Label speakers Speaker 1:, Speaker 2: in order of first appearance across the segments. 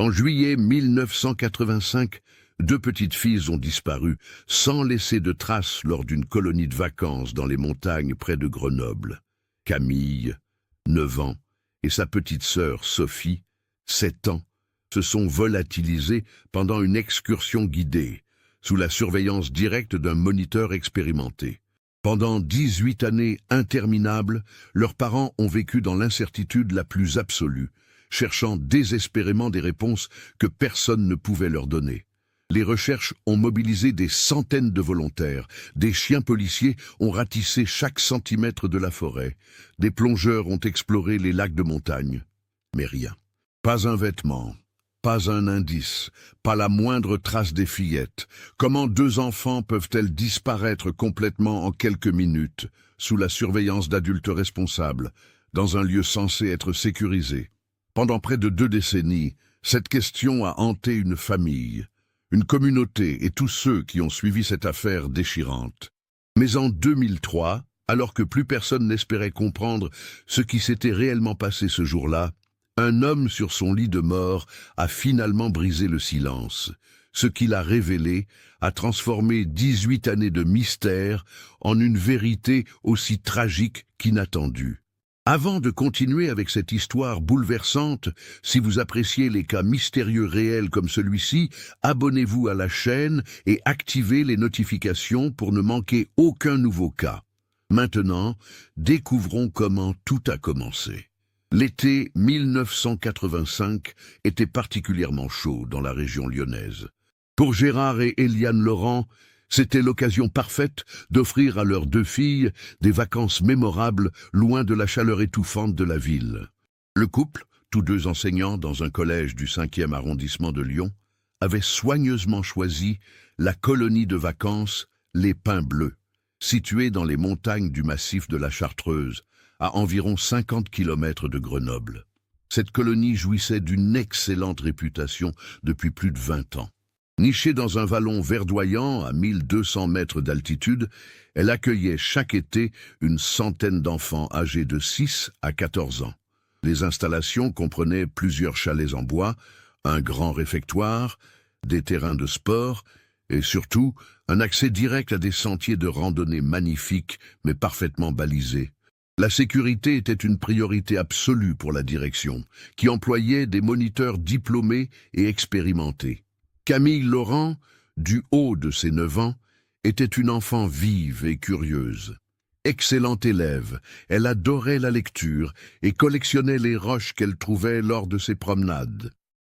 Speaker 1: En juillet 1985, deux petites filles ont disparu, sans laisser de traces lors d'une colonie de vacances dans les montagnes près de Grenoble. Camille, 9 ans, et sa petite sœur Sophie, 7 ans, se sont volatilisées pendant une excursion guidée, sous la surveillance directe d'un moniteur expérimenté. Pendant 18 années interminables, leurs parents ont vécu dans l'incertitude la plus absolue, cherchant désespérément des réponses que personne ne pouvait leur donner. Les recherches ont mobilisé des centaines de volontaires, des chiens policiers ont ratissé chaque centimètre de la forêt, des plongeurs ont exploré les lacs de montagne. Mais rien. Pas un vêtement, pas un indice, pas la moindre trace des fillettes. Comment deux enfants peuvent-elles disparaître complètement en quelques minutes, sous la surveillance d'adultes responsables, dans un lieu censé être sécurisé? Pendant près de 2 décennies, cette question a hanté une famille, une communauté et tous ceux qui ont suivi cette affaire déchirante. Mais en 2003, alors que plus personne n'espérait comprendre ce qui s'était réellement passé ce jour-là, un homme sur son lit de mort a finalement brisé le silence. Ce qu'il a révélé a transformé 18 années de mystère en une vérité aussi tragique qu'inattendue. Avant de continuer avec cette histoire bouleversante, si vous appréciez les cas mystérieux réels comme celui-ci, abonnez-vous à la chaîne et activez les notifications pour ne manquer aucun nouveau cas. Maintenant, découvrons comment tout a commencé. L'été 1985 était particulièrement chaud dans la région lyonnaise. Pour Gérard et Eliane Laurent, c'était l'occasion parfaite d'offrir à leurs 2 filles des vacances mémorables loin de la chaleur étouffante de la ville. Le couple, tous 2 enseignants dans un collège du 5e arrondissement de Lyon, avait soigneusement choisi la colonie de vacances Les Pins Bleus, située dans les montagnes du massif de la Chartreuse, à environ 50 km de Grenoble. Cette colonie jouissait d'une excellente réputation depuis plus de 20 ans. Nichée dans un vallon verdoyant à 1200 mètres d'altitude, elle accueillait chaque été une centaine d'enfants âgés de 6 à 14 ans. Les installations comprenaient plusieurs chalets en bois, un grand réfectoire, des terrains de sport et surtout un accès direct à des sentiers de randonnée magnifiques mais parfaitement balisés. La sécurité était une priorité absolue pour la direction, qui employait des moniteurs diplômés et expérimentés. Camille Laurent, du haut de ses 9 ans, était une enfant vive et curieuse. Excellente élève, elle adorait la lecture et collectionnait les roches qu'elle trouvait lors de ses promenades.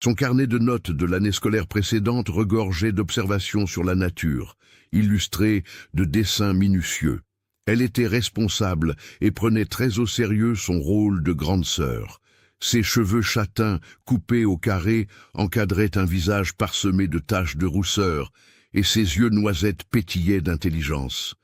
Speaker 1: Son carnet de notes de l'année scolaire précédente regorgeait d'observations sur la nature, illustrées de dessins minutieux. Elle était responsable et prenait très au sérieux son rôle de grande sœur. Ses cheveux châtains, coupés au carré, encadraient un visage parsemé de taches de rousseur, et ses yeux noisettes pétillaient d'intelligence.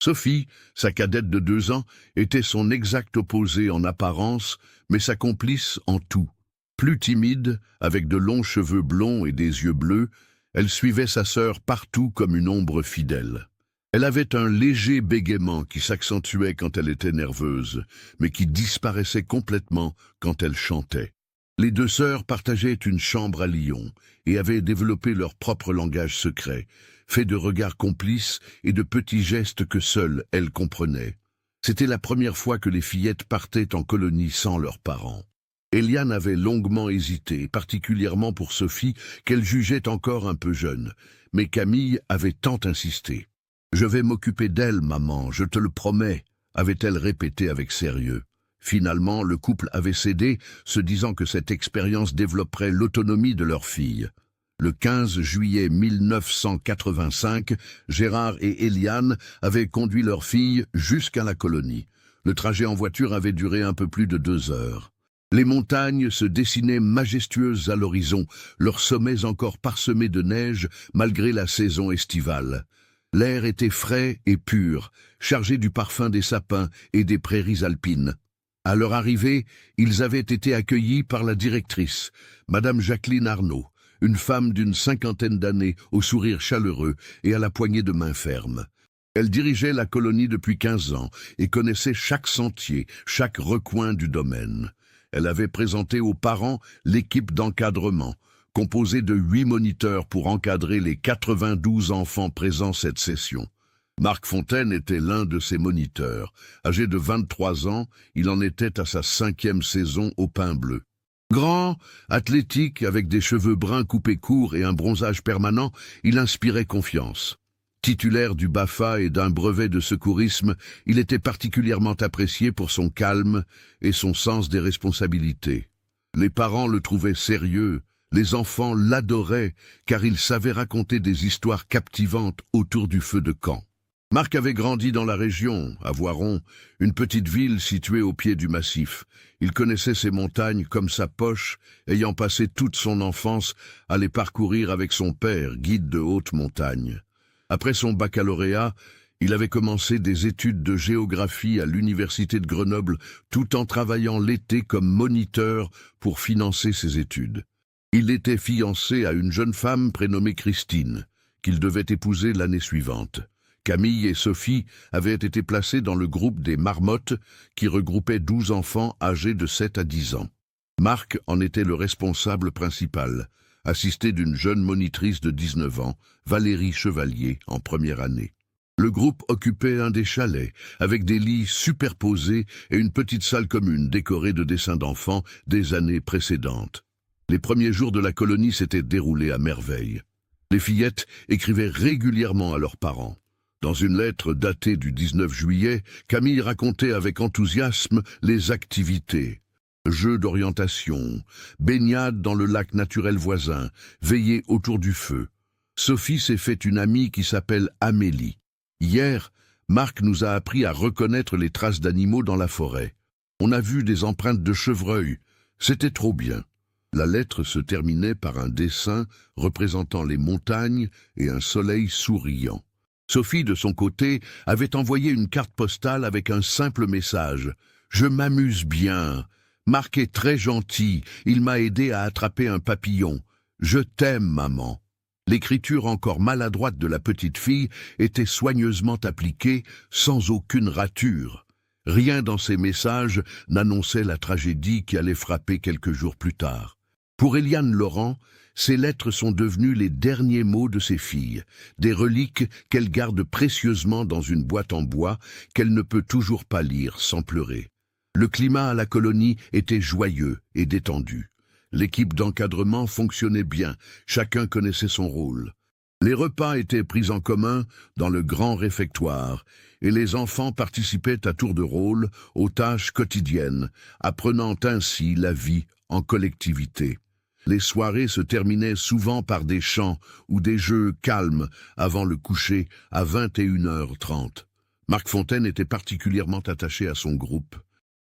Speaker 1: Sophie, sa cadette de 2 ans, était son exact opposé en apparence, mais sa complice en tout. Plus timide, avec de longs cheveux blonds et des yeux bleus, elle suivait sa sœur partout comme une ombre fidèle. Elle avait un léger bégaiement qui s'accentuait quand elle était nerveuse, mais qui disparaissait complètement quand elle chantait. Les 2 sœurs partageaient une chambre à Lyon et avaient développé leur propre langage secret, fait de regards complices et de petits gestes que seules elles comprenaient. C'était la première fois que les fillettes partaient en colonie sans leurs parents. Eliane avait longuement hésité, particulièrement pour Sophie, qu'elle jugeait encore un peu jeune, mais Camille avait tant insisté. « Je vais m'occuper d'elle, maman, je te le promets », avait-elle répété avec sérieux. Finalement, le couple avait cédé, se disant que cette expérience développerait l'autonomie de leur fille. Le 15 juillet 1985, Gérard et Eliane avaient conduit leur fille jusqu'à la colonie. Le trajet en voiture avait duré un peu plus de 2 heures. Les montagnes se dessinaient majestueuses à l'horizon, leurs sommets encore parsemés de neige malgré la saison estivale. L'air était frais et pur, chargé du parfum des sapins et des prairies alpines. À leur arrivée, ils avaient été accueillis par la directrice, Madame Jacqueline Arnaud, une femme d'une 50aine d'années, au sourire chaleureux et à la poignée de main ferme. Elle dirigeait la colonie depuis 15 ans et connaissait chaque sentier, chaque recoin du domaine. Elle avait présenté aux parents l'équipe d'encadrement, composé de 8 moniteurs pour encadrer les 92 enfants présents cette session. Marc Fontaine était l'un de ces moniteurs. Âgé de 23 ans, il en était à sa 5e saison au Pain Bleu. Grand, athlétique, avec des cheveux bruns coupés courts et un bronzage permanent, il inspirait confiance. Titulaire du BAFA et d'un brevet de secourisme, il était particulièrement apprécié pour son calme et son sens des responsabilités. Les parents le trouvaient sérieux, les enfants l'adoraient, car il savait raconter des histoires captivantes autour du feu de camp. Marc avait grandi dans la région, à Voiron, une petite ville située au pied du massif. Il connaissait ces montagnes comme sa poche, ayant passé toute son enfance à les parcourir avec son père, guide de haute montagne. Après son baccalauréat, il avait commencé des études de géographie à l'université de Grenoble, tout en travaillant l'été comme moniteur pour financer ses études. Il était fiancé à une jeune femme prénommée Christine, qu'il devait épouser l'année suivante. Camille et Sophie avaient été placées dans le groupe des Marmottes, qui regroupait 12 enfants âgés de 7 à 10 ans. Marc en était le responsable principal, assisté d'une jeune monitrice de 19 ans, Valérie Chevalier, en première année. Le groupe occupait un des chalets, avec des lits superposés et une petite salle commune décorée de dessins d'enfants des années précédentes. Les premiers jours de la colonie s'étaient déroulés à merveille. Les fillettes écrivaient régulièrement à leurs parents. Dans une lettre datée du 19 juillet, Camille racontait avec enthousiasme les activités. Jeux d'orientation, baignade dans le lac naturel voisin, veillée autour du feu. Sophie s'est fait une amie qui s'appelle Amélie. Hier, Marc nous a appris à reconnaître les traces d'animaux dans la forêt. On a vu des empreintes de chevreuil. C'était trop bien. La lettre se terminait par un dessin représentant les montagnes et un soleil souriant. Sophie, de son côté, avait envoyé une carte postale avec un simple message. « Je m'amuse bien. Marc est très gentil. Il m'a aidé à attraper un papillon. Je t'aime, maman. » L'écriture encore maladroite de la petite fille était soigneusement appliquée, sans aucune rature. Rien dans ces messages n'annonçait la tragédie qui allait frapper quelques jours plus tard. Pour Eliane Laurent, ces lettres sont devenues les derniers mots de ses filles, des reliques qu'elle garde précieusement dans une boîte en bois qu'elle ne peut toujours pas lire sans pleurer. Le climat à la colonie était joyeux et détendu. L'équipe d'encadrement fonctionnait bien, chacun connaissait son rôle. Les repas étaient pris en commun dans le grand réfectoire et les enfants participaient à tour de rôle aux tâches quotidiennes, apprenant ainsi la vie en collectivité. Les soirées se terminaient souvent par des chants ou des jeux calmes avant le coucher à 21h30. Marc Fontaine était particulièrement attaché à son groupe.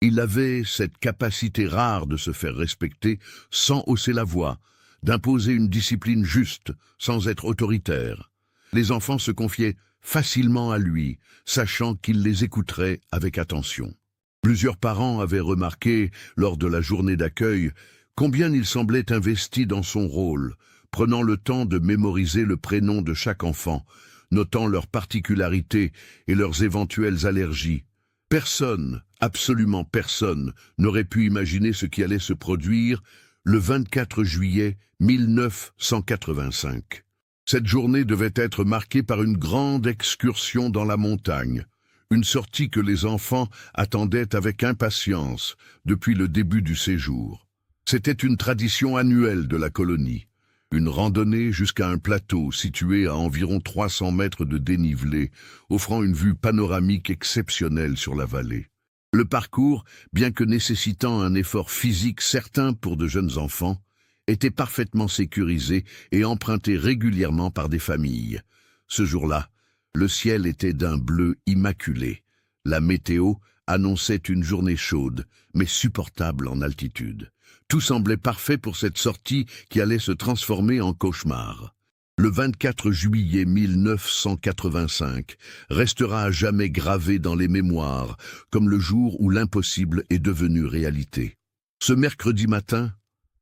Speaker 1: Il avait cette capacité rare de se faire respecter sans hausser la voix, d'imposer une discipline juste sans être autoritaire. Les enfants se confiaient facilement à lui, sachant qu'il les écouterait avec attention. Plusieurs parents avaient remarqué, lors de la journée d'accueil, combien il semblait investi dans son rôle, prenant le temps de mémoriser le prénom de chaque enfant, notant leurs particularités et leurs éventuelles allergies. Personne, absolument personne, n'aurait pu imaginer ce qui allait se produire le 24 juillet 1985. Cette journée devait être marquée par une grande excursion dans la montagne, une sortie que les enfants attendaient avec impatience depuis le début du séjour. C'était une tradition annuelle de la colonie, une randonnée jusqu'à un plateau situé à environ 300 mètres de dénivelé, offrant une vue panoramique exceptionnelle sur la vallée. Le parcours, bien que nécessitant un effort physique certain pour de jeunes enfants, était parfaitement sécurisé et emprunté régulièrement par des familles. Ce jour-là, le ciel était d'un bleu immaculé. La météo annonçait une journée chaude, mais supportable en altitude. Tout semblait parfait pour cette sortie qui allait se transformer en cauchemar. Le 24 juillet 1985 restera à jamais gravé dans les mémoires, comme le jour où l'impossible est devenu réalité. Ce mercredi matin,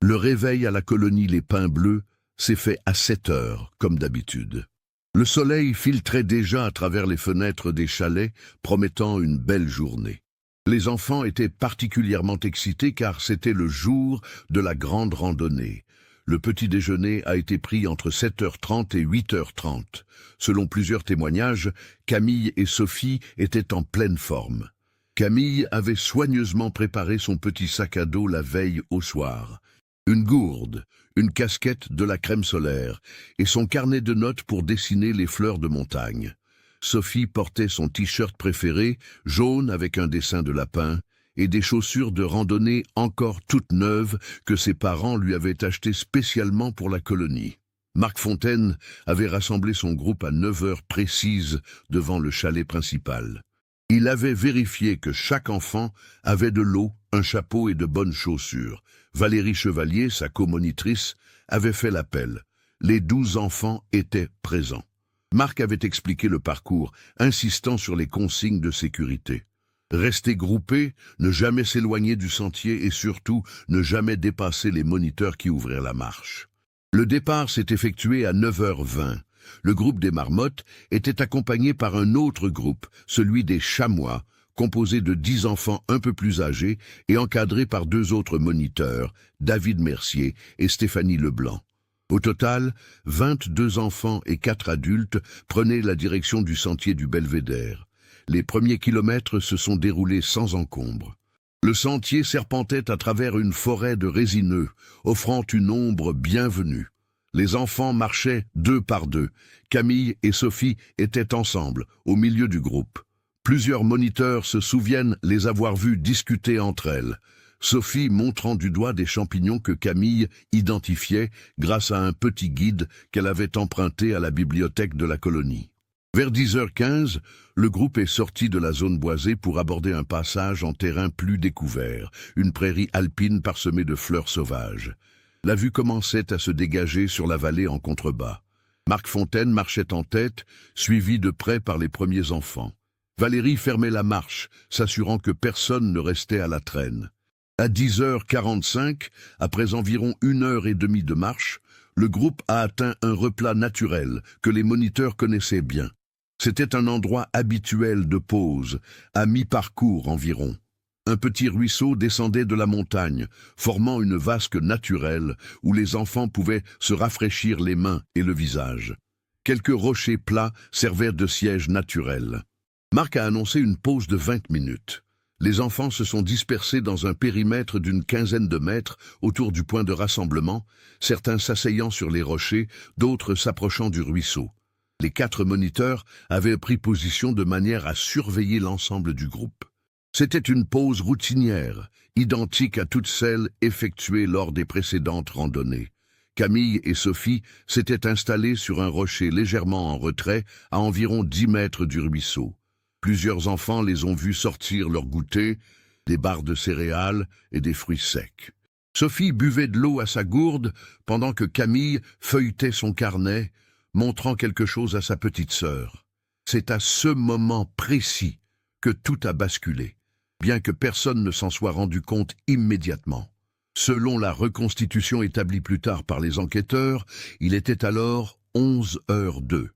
Speaker 1: le réveil à la colonie Les Pins Bleus s'est fait à 7 heures, comme d'habitude. Le soleil filtrait déjà à travers les fenêtres des chalets, promettant une belle journée. Les enfants étaient particulièrement excités car c'était le jour de la grande randonnée. Le petit déjeuner a été pris entre 7h30 et 8h30. Selon plusieurs témoignages, Camille et Sophie étaient en pleine forme. Camille avait soigneusement préparé son petit sac à dos la veille au soir. Une gourde, une casquette, de la crème solaire et son carnet de notes pour dessiner les fleurs de montagne. Sophie portait son t-shirt préféré, jaune avec un dessin de lapin, et des chaussures de randonnée encore toutes neuves que ses parents lui avaient achetées spécialement pour la colonie. Marc Fontaine avait rassemblé son groupe à 9h précises devant le chalet principal. Il avait vérifié que chaque enfant avait de l'eau, un chapeau et de bonnes chaussures. Valérie Chevalier, sa comonitrice, avait fait l'appel. Les 12 enfants étaient présents. Marc avait expliqué le parcours, insistant sur les consignes de sécurité. Rester groupés, ne jamais s'éloigner du sentier et surtout ne jamais dépasser les moniteurs qui ouvraient la marche. Le départ s'est effectué à 9h20. Le groupe des marmottes était accompagné par un autre groupe, celui des chamois, composé de 10 enfants un peu plus âgés et encadré par 2 autres moniteurs, David Mercier et Stéphanie Leblanc. Au total, 22 enfants et 4 adultes prenaient la direction du sentier du Belvédère. Les premiers kilomètres se sont déroulés sans encombre. Le sentier serpentait à travers une forêt de résineux, offrant une ombre bienvenue. Les enfants marchaient 2 par 2. Camille et Sophie étaient ensemble, au milieu du groupe. Plusieurs moniteurs se souviennent les avoir vus discuter entre elles. Sophie montrant du doigt des champignons que Camille identifiait grâce à un petit guide qu'elle avait emprunté à la bibliothèque de la colonie. Vers 10h15, le groupe est sorti de la zone boisée pour aborder un passage en terrain plus découvert, une prairie alpine parsemée de fleurs sauvages. La vue commençait à se dégager sur la vallée en contrebas. Marc Fontaine marchait en tête, suivi de près par les premiers enfants. Valérie fermait la marche, s'assurant que personne ne restait à la traîne. À 10h45, après environ 1h30 de marche, le groupe a atteint un replat naturel que les moniteurs connaissaient bien. C'était un endroit habituel de pause, à mi-parcours environ. Un petit ruisseau descendait de la montagne, formant une vasque naturelle où les enfants pouvaient se rafraîchir les mains et le visage. Quelques rochers plats servaient de siège naturel. Marc a annoncé une pause de 20 minutes. Les enfants se sont dispersés dans un périmètre d'une quinzaine de mètres autour du point de rassemblement, certains s'asseyant sur les rochers, d'autres s'approchant du ruisseau. Les 4 moniteurs avaient pris position de manière à surveiller l'ensemble du groupe. C'était une pause routinière, identique à toutes celles effectuées lors des précédentes randonnées. Camille et Sophie s'étaient installées sur un rocher légèrement en retrait, à environ 10 mètres du ruisseau. Plusieurs enfants les ont vus sortir leur goûter, des barres de céréales et des fruits secs. Sophie buvait de l'eau à sa gourde, pendant que Camille feuilletait son carnet, montrant quelque chose à sa petite sœur. C'est à ce moment précis que tout a basculé, bien que personne ne s'en soit rendu compte immédiatement. Selon la reconstitution établie plus tard par les enquêteurs, il était alors 11h02.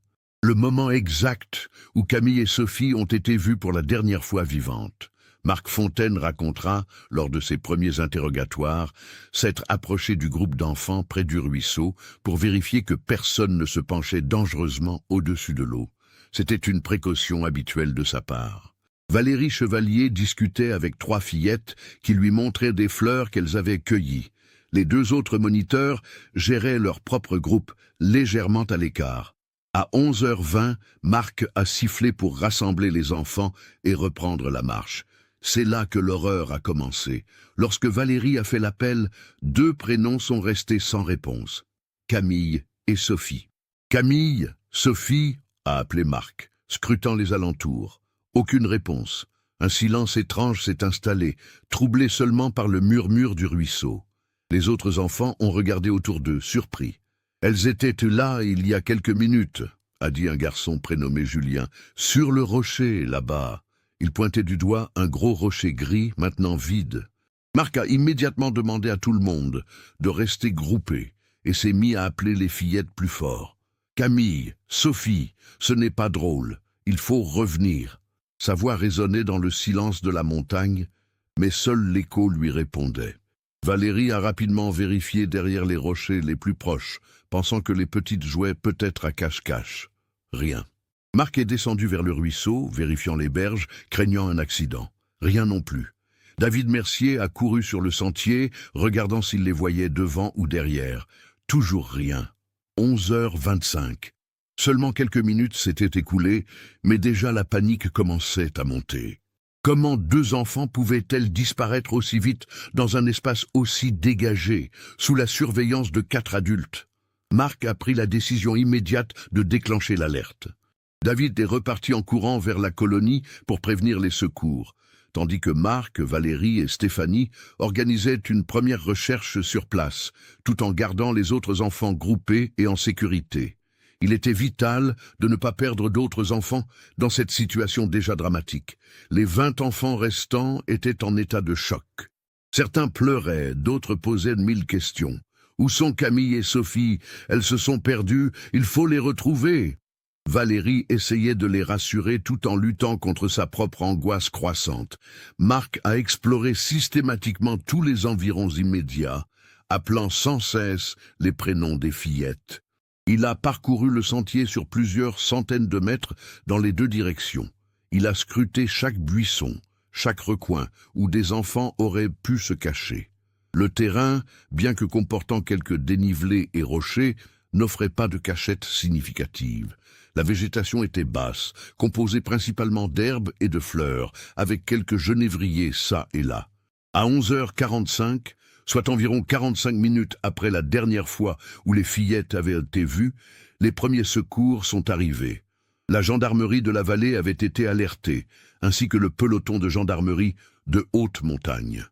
Speaker 1: Le moment exact où Camille et Sophie ont été vues pour la dernière fois vivantes. Marc Fontaine racontera, lors de ses premiers interrogatoires, s'être approché du groupe d'enfants près du ruisseau pour vérifier que personne ne se penchait dangereusement au-dessus de l'eau. C'était une précaution habituelle de sa part. Valérie Chevalier discutait avec 3 fillettes qui lui montraient des fleurs qu'elles avaient cueillies. Les 2 autres moniteurs géraient leur propre groupe, légèrement à l'écart. À 11h20, Marc a sifflé pour rassembler les enfants et reprendre la marche. C'est là que l'horreur a commencé. Lorsque Valérie a fait l'appel, 2 prénoms sont restés sans réponse. Camille et Sophie. Camille, Sophie, a appelé Marc, scrutant les alentours. Aucune réponse. Un silence étrange s'est installé, troublé seulement par le murmure du ruisseau. Les autres enfants ont regardé autour d'eux, surpris. « Elles étaient là il y a quelques minutes », a dit un garçon prénommé Julien, « sur le rocher, là-bas. » Il pointait du doigt un gros rocher gris, maintenant vide. Marc a immédiatement demandé à tout le monde de rester groupé et s'est mis à appeler les fillettes plus fort. « Camille, Sophie, ce n'est pas drôle, il faut revenir. » Sa voix résonnait dans le silence de la montagne, mais seul l'écho lui répondait. Valérie a rapidement vérifié derrière les rochers les plus proches, pensant que les petites jouaient peut-être à cache-cache. Rien. Marc est descendu vers le ruisseau, vérifiant les berges, craignant un accident. Rien non plus. David Mercier a couru sur le sentier, regardant s'il les voyait devant ou derrière. Toujours rien. 11h25. Seulement quelques minutes s'étaient écoulées, mais déjà la panique commençait à monter. Comment 2 enfants pouvaient-elles disparaître aussi vite dans un espace aussi dégagé, sous la surveillance de 4 adultes? Marc a pris la décision immédiate de déclencher l'alerte. David est reparti en courant vers la colonie pour prévenir les secours, tandis que Marc, Valérie et Stéphanie organisaient une première recherche sur place, tout en gardant les autres enfants groupés et en sécurité. Il était vital de ne pas perdre d'autres enfants dans cette situation déjà dramatique. Les 20 enfants restants étaient en état de choc. Certains pleuraient, d'autres posaient 1000 questions. Où sont Camille et Sophie? Elles se sont perdues, il faut les retrouver. Valérie essayait de les rassurer tout en luttant contre sa propre angoisse croissante. Marc a exploré systématiquement tous les environs immédiats, appelant sans cesse les prénoms des fillettes. Il a parcouru le sentier sur plusieurs centaines de mètres dans les 2 directions. Il a scruté chaque buisson, chaque recoin où des enfants auraient pu se cacher. Le terrain, bien que comportant quelques dénivelés et rochers, n'offrait pas de cachette significative. La végétation était basse, composée principalement d'herbes et de fleurs, avec quelques genévriers çà et là. À 11h45, soit environ 45 minutes après la dernière fois où les fillettes avaient été vues, les premiers secours sont arrivés. La gendarmerie de la vallée avait été alertée, ainsi que le peloton de gendarmerie de haute montagne.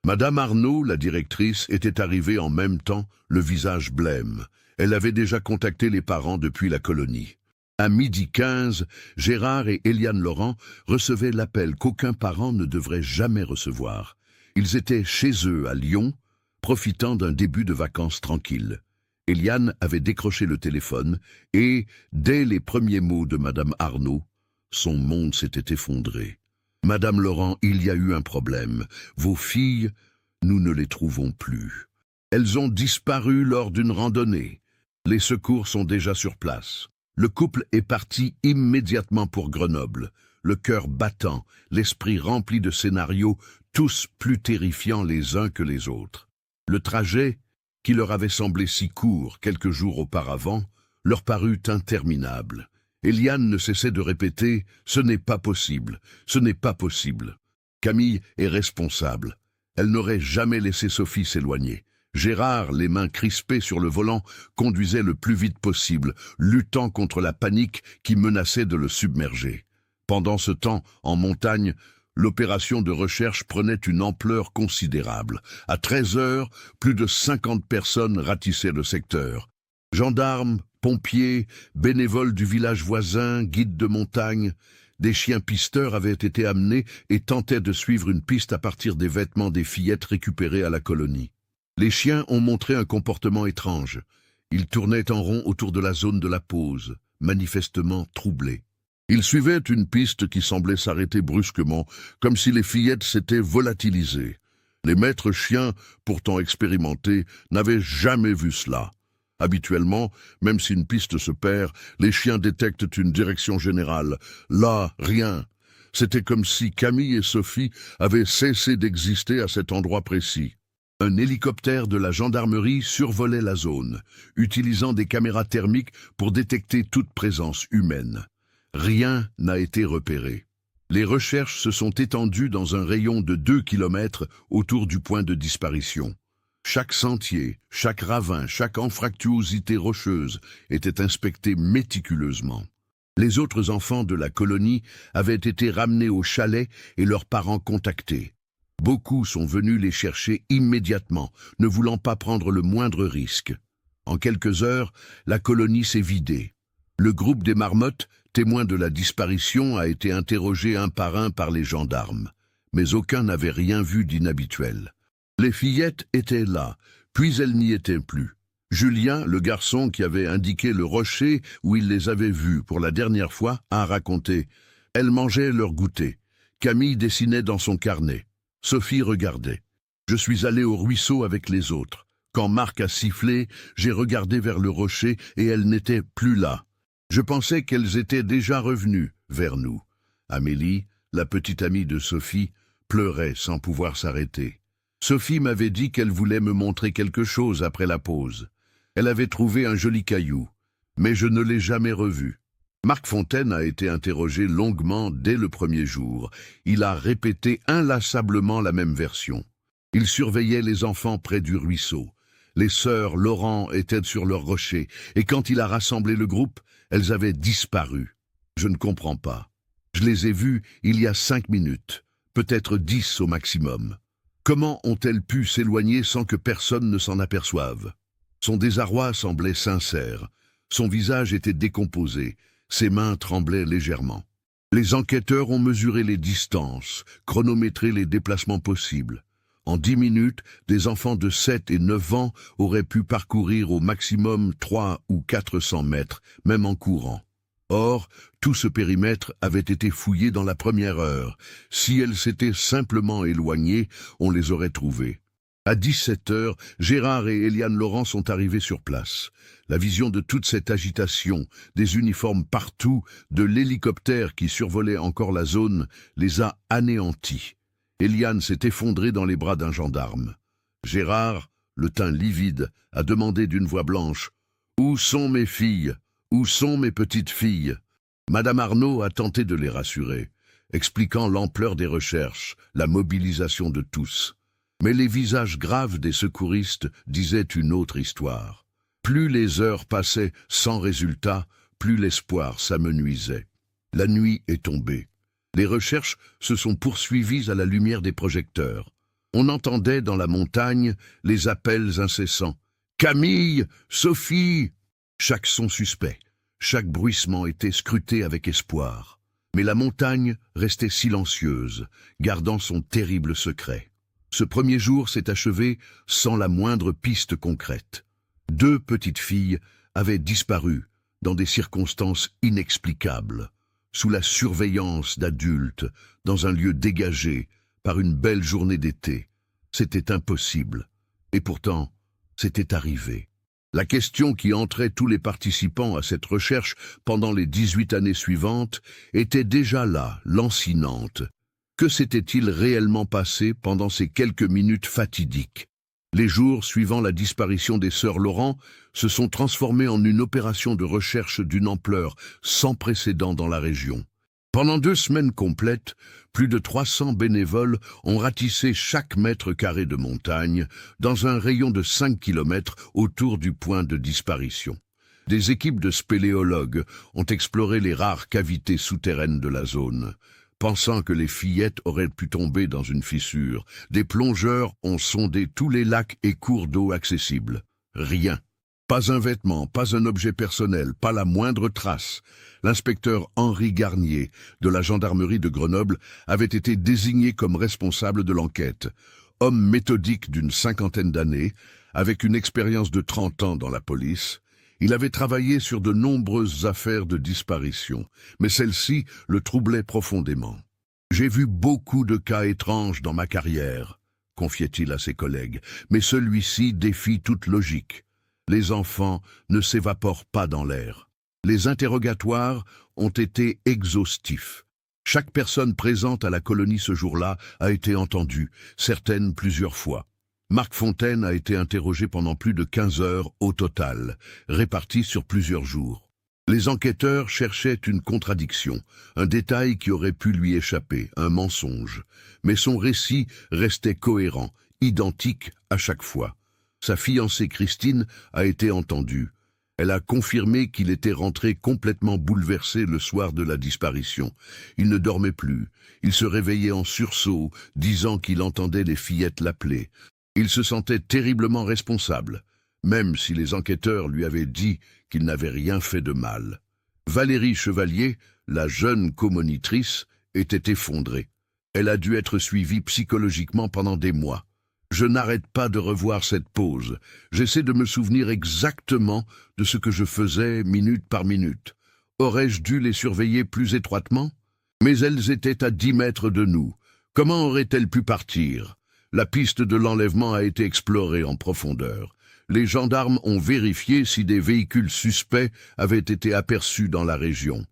Speaker 1: Madame Arnaud, la directrice, était arrivée en même temps, le visage blême. Elle avait déjà contacté les parents depuis la colonie. À 12h15, Gérard et Eliane Laurent recevaient l'appel qu'aucun parent ne devrait jamais recevoir. Ils étaient chez eux à Lyon, profitant d'un début de vacances tranquille. Eliane avait décroché le téléphone et, dès les premiers mots de Madame Arnaud, son monde s'était effondré. « Madame Laurent, il y a eu un problème. Vos filles, nous ne les trouvons plus. Elles ont disparu lors d'une randonnée. Les secours sont déjà sur place. » Le couple est parti immédiatement pour Grenoble, le cœur battant, l'esprit rempli de scénarios, tous plus terrifiants les uns que les autres. Le trajet, qui leur avait semblé si court quelques jours auparavant, leur parut interminable. Eliane ne cessait de répéter « Ce n'est pas possible, ce n'est pas possible ». Camille est responsable. Elle n'aurait jamais laissé Sophie s'éloigner. Gérard, les mains crispées sur le volant, conduisait le plus vite possible, luttant contre la panique qui menaçait de le submerger. Pendant ce temps, en montagne, l'opération de recherche prenait une ampleur considérable. À 13h, plus de 50 personnes ratissaient le secteur. Gendarmes, pompiers, bénévoles du village voisin, guides de montagne, des chiens pisteurs avaient été amenés et tentaient de suivre une piste à partir des vêtements des fillettes récupérées à la colonie. Les chiens ont montré un comportement étrange. Ils tournaient en rond autour de la zone de la pause, manifestement troublés. Ils suivaient une piste qui semblait s'arrêter brusquement, comme si les fillettes s'étaient volatilisées. Les maîtres chiens, pourtant expérimentés, n'avaient jamais vu cela. Habituellement, même si une piste se perd, les chiens détectent une direction générale. Là, rien. C'était comme si Camille et Sophie avaient cessé d'exister à cet endroit précis. Un hélicoptère de la gendarmerie survolait la zone, utilisant des caméras thermiques pour détecter toute présence humaine. Rien n'a été repéré. Les recherches se sont étendues dans un rayon de 2 kilomètres autour du point de disparition. Chaque sentier, chaque ravin, chaque anfractuosité rocheuse était inspecté méticuleusement. Les autres enfants de la colonie avaient été ramenés au chalet et leurs parents contactés. Beaucoup sont venus les chercher immédiatement, ne voulant pas prendre le moindre risque. En quelques heures, la colonie s'est vidée. Le groupe des marmottes, témoin de la disparition, a été interrogé un par les gendarmes. Mais aucun n'avait rien vu d'inhabituel. Les fillettes étaient là, puis elles n'y étaient plus. Julien, le garçon qui avait indiqué le rocher où il les avait vues pour la dernière fois, a raconté. Elles mangeaient leur goûter. Camille dessinait dans son carnet. Sophie regardait. Je suis allé au ruisseau avec les autres. Quand Marc a sifflé, j'ai regardé vers le rocher et elles n'étaient plus là. Je pensais qu'elles étaient déjà revenues vers nous. Amélie, la petite amie de Sophie, pleurait sans pouvoir s'arrêter. Sophie m'avait dit qu'elle voulait me montrer quelque chose après la pause. Elle avait trouvé un joli caillou, mais je ne l'ai jamais revu. Marc Fontaine a été interrogé longuement dès le premier jour. Il a répété inlassablement la même version. Il surveillait les enfants près du ruisseau. Les sœurs Laurent étaient sur leur rocher, et quand il a rassemblé le groupe, elles avaient disparu. Je ne comprends pas. Je les ai vues il y a 5 minutes, peut-être 10 au maximum. Comment ont-elles pu s'éloigner sans que personne ne s'en aperçoive? Son désarroi semblait sincère. Son visage était décomposé. Ses mains tremblaient légèrement. Les enquêteurs ont mesuré les distances, chronométré les déplacements possibles. En 10 minutes, des enfants de 7 et 9 ans auraient pu parcourir au maximum 300 ou 400 mètres, même en courant. Or, tout ce périmètre avait été fouillé dans la première heure. Si elles s'étaient simplement éloignées, on les aurait trouvées. À 17 heures, Gérard et Eliane Laurent sont arrivés sur place. La vision de toute cette agitation, des uniformes partout, de l'hélicoptère qui survolait encore la zone, les a anéantis. Eliane s'est effondrée dans les bras d'un gendarme. Gérard, le teint livide, a demandé d'une voix blanche « Où sont mes filles? Où sont mes petites filles ?» Madame Arnaud a tenté de les rassurer, expliquant l'ampleur des recherches, la mobilisation de tous. Mais les visages graves des secouristes disaient une autre histoire. Plus les heures passaient sans résultat, plus l'espoir s'amenuisait. La nuit est tombée. Les recherches se sont poursuivies à la lumière des projecteurs. On entendait dans la montagne les appels incessants. « Camille! Sophie !» Chaque son suspect, chaque bruissement était scruté avec espoir. Mais la montagne restait silencieuse, gardant son terrible secret. Ce premier jour s'est achevé sans la moindre piste concrète. 2 petites filles avaient disparu dans des circonstances inexplicables, sous la surveillance d'adultes, dans un lieu dégagé, par une belle journée d'été. C'était impossible. Et pourtant, c'était arrivé. La question qui entrait tous les participants à cette recherche pendant les 18 années suivantes était déjà là, lancinante. Que s'était-il réellement passé pendant ces quelques minutes fatidiques? Les jours suivant la disparition des sœurs Laurent se sont transformés en une opération de recherche d'une ampleur sans précédent dans la région. Pendant 2 semaines complètes, plus de 300 bénévoles ont ratissé chaque mètre carré de montagne dans un rayon de 5 km autour du point de disparition. Des équipes de spéléologues ont exploré les rares cavités souterraines de la zone. Pensant que les fillettes auraient pu tomber dans une fissure, des plongeurs ont sondé tous les lacs et cours d'eau accessibles. Rien. Pas un vêtement, pas un objet personnel, pas la moindre trace. L'inspecteur Henri Garnier, de la gendarmerie de Grenoble, avait été désigné comme responsable de l'enquête. Homme méthodique d'une 50aine d'années, avec une expérience de 30 ans dans la police, il avait travaillé sur de nombreuses affaires de disparition, mais celle-ci le troublait profondément. « J'ai vu beaucoup de cas étranges dans ma carrière », confiait-il à ses collègues, « mais celui-ci défie toute logique. Les enfants ne s'évaporent pas dans l'air. » Les interrogatoires ont été exhaustifs. Chaque personne présente à la colonie ce jour-là a été entendue, certaines plusieurs fois. Marc Fontaine a été interrogé pendant plus de 15 heures au total, réparties sur plusieurs jours. Les enquêteurs cherchaient une contradiction, un détail qui aurait pu lui échapper, un mensonge. Mais son récit restait cohérent, identique à chaque fois. Sa fiancée Christine a été entendue. Elle a confirmé qu'il était rentré complètement bouleversé le soir de la disparition. Il ne dormait plus. Il se réveillait en sursaut, disant qu'il entendait les fillettes l'appeler. Il se sentait terriblement responsable, même si les enquêteurs lui avaient dit qu'il n'avait rien fait de mal. Valérie Chevalier, la jeune comonitrice, était effondrée. Elle a dû être suivie psychologiquement pendant des mois. Je n'arrête pas de revoir cette pause. J'essaie de me souvenir exactement de ce que je faisais minute par minute. Aurais-je dû les surveiller plus étroitement? Mais elles étaient à 10 mètres de nous. Comment auraient-elles pu partir? La piste de l'enlèvement a été explorée en profondeur. Les gendarmes ont vérifié si des véhicules suspects avaient été aperçus dans la région.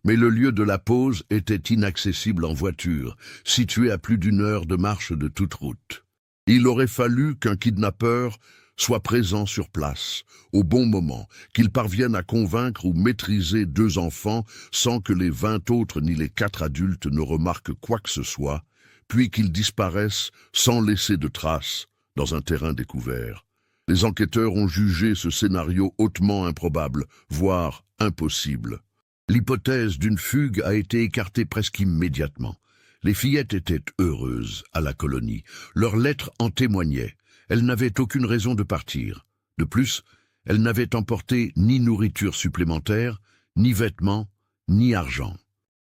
Speaker 1: Mais le lieu de la pause était inaccessible en voiture, situé à plus d'1 heure de marche de toute route. Il aurait fallu qu'un kidnappeur soit présent sur place, au bon moment, qu'il parvienne à convaincre ou maîtriser 2 enfants sans que les 20 autres ni les 4 adultes ne remarquent quoi que ce soit, puis qu'ils disparaissent sans laisser de traces dans un terrain découvert. Les enquêteurs ont jugé ce scénario hautement improbable, voire impossible. L'hypothèse d'une fugue a été écartée presque immédiatement. Les fillettes étaient heureuses à la colonie. Leurs lettres en témoignaient. Elles n'avaient aucune raison de partir. De plus, elles n'avaient emporté ni nourriture supplémentaire, ni vêtements, ni argent.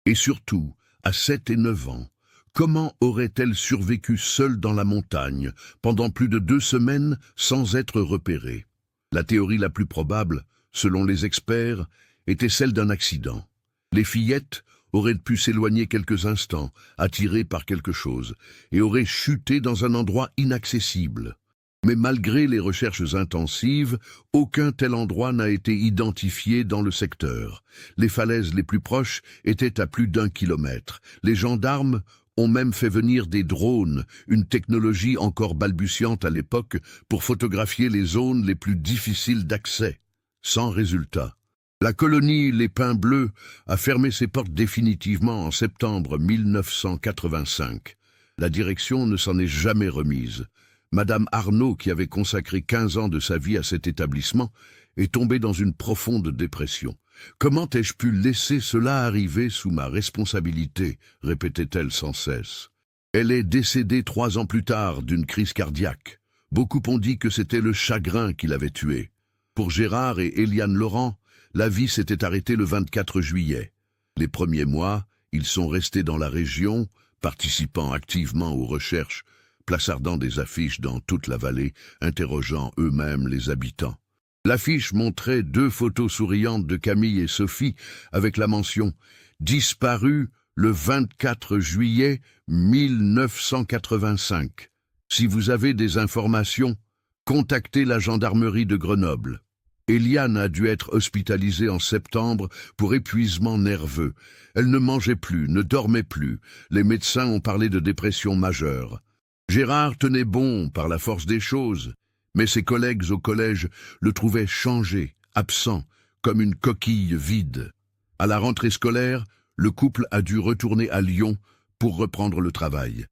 Speaker 1: Et surtout, à 7 et 9 ans, comment auraient-elles survécu seules dans la montagne pendant plus de 2 semaines sans être repérées? La théorie la plus probable, selon les experts, était celle d'un accident. Les fillettes auraient pu s'éloigner quelques instants, attirées par quelque chose, et auraient chuté dans un endroit inaccessible. Mais malgré les recherches intensives, aucun tel endroit n'a été identifié dans le secteur. Les falaises les plus proches étaient à plus d'1 kilomètre. Les gendarmes ont même fait venir des drones, une technologie encore balbutiante à l'époque, pour photographier les zones les plus difficiles d'accès. Sans résultat. La colonie Les Pins Bleus a fermé ses portes définitivement en septembre 1985. La direction ne s'en est jamais remise. Madame Arnaud, qui avait consacré 15 ans de sa vie à cet établissement, est tombée dans une profonde dépression. « Comment ai-je pu laisser cela arriver sous ma responsabilité ?» répétait-elle sans cesse. Elle est décédée 3 ans plus tard d'une crise cardiaque. Beaucoup ont dit que c'était le chagrin qui l'avait tuée. Pour Gérard et Eliane Laurent, la vie s'était arrêtée le 24 juillet. Les premiers mois, ils sont restés dans la région, participant activement aux recherches, plaçardant des affiches dans toute la vallée, interrogeant eux-mêmes les habitants. L'affiche montrait 2 photos souriantes de Camille et Sophie avec la mention « Disparu le 24 juillet 1985 ». Si vous avez des informations, contactez la gendarmerie de Grenoble. Eliane a dû être hospitalisée en septembre pour épuisement nerveux. Elle ne mangeait plus, ne dormait plus. Les médecins ont parlé de dépression majeure. Gérard tenait bon par la force des choses, mais ses collègues au collège le trouvaient changé, absent, comme une coquille vide. À la rentrée scolaire, le couple a dû retourner à Lyon pour reprendre le travail.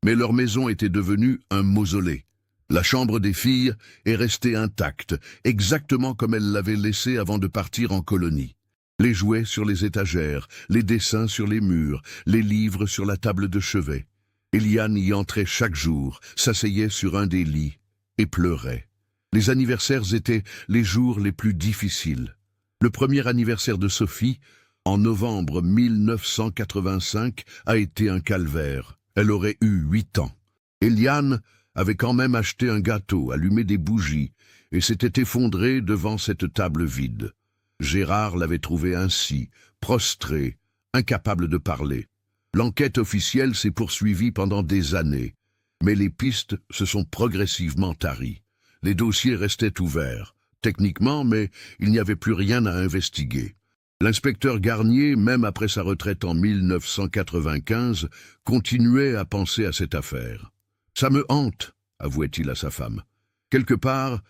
Speaker 1: Mais leur maison était devenue un mausolée. La chambre des filles est restée intacte, exactement comme elles l'avaient laissée avant de partir en colonie. Les jouets sur les étagères, les dessins sur les murs, les livres sur la table de chevet. Eliane y entrait chaque jour, s'asseyait sur un des lits et pleurait. Les anniversaires étaient les jours les plus difficiles. Le premier anniversaire de Sophie, en novembre 1985, a été un calvaire. Elle aurait eu 8 ans. Eliane avait quand même acheté un gâteau, allumé des bougies, et s'était effondrée devant cette table vide. Gérard l'avait trouvée ainsi, prostrée, incapable de parler. L'enquête officielle s'est poursuivie pendant des années, mais les pistes se sont progressivement taries. Les dossiers restaient ouverts, techniquement, mais il n'y avait plus rien à investiguer. L'inspecteur Garnier, même après sa retraite en 1995, continuait à penser à cette affaire. « Ça me hante », avouait-il à sa femme. « Quelque part,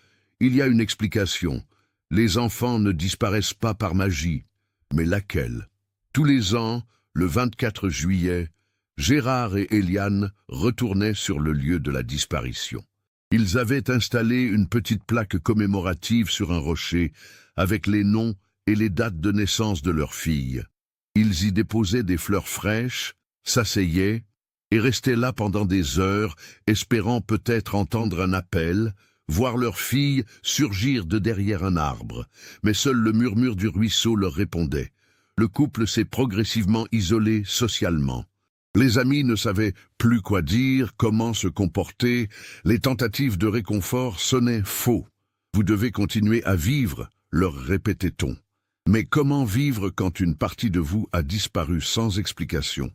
Speaker 1: il y a une explication. Les enfants ne disparaissent pas par magie. Mais laquelle ? Tous les ans, le 24 juillet, Gérard et Eliane retournaient sur le lieu de la disparition. Ils avaient installé une petite plaque commémorative sur un rocher avec les noms et les dates de naissance de leurs filles. Ils y déposaient des fleurs fraîches, s'asseyaient et restaient là pendant des heures, espérant peut-être entendre un appel, voir leurs filles surgir de derrière un arbre. Mais seul le murmure du ruisseau leur répondait. Le couple s'est progressivement isolé socialement. Les amis ne savaient plus quoi dire, comment se comporter. Les tentatives de réconfort sonnaient faux. « Vous devez continuer à vivre », leur répétait-on. Mais comment vivre quand une partie de vous a disparu sans explication?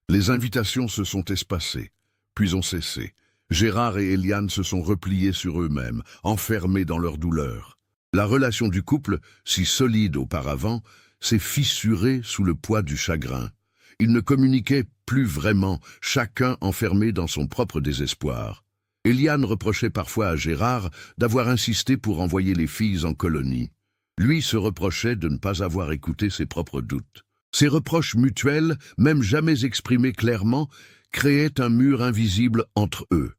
Speaker 1: Les invitations se sont espacées, puis ont cessé. Gérard et Eliane se sont repliés sur eux-mêmes, enfermés dans leur douleur. La relation du couple, si solide auparavant, s'est fissurée sous le poids du chagrin. Ils ne communiquaient plus vraiment, chacun enfermé dans son propre désespoir. Eliane reprochait parfois à Gérard d'avoir insisté pour envoyer les filles en colonie. Lui se reprochait de ne pas avoir écouté ses propres doutes. Ces reproches mutuels, même jamais exprimés clairement, créaient un mur invisible entre eux.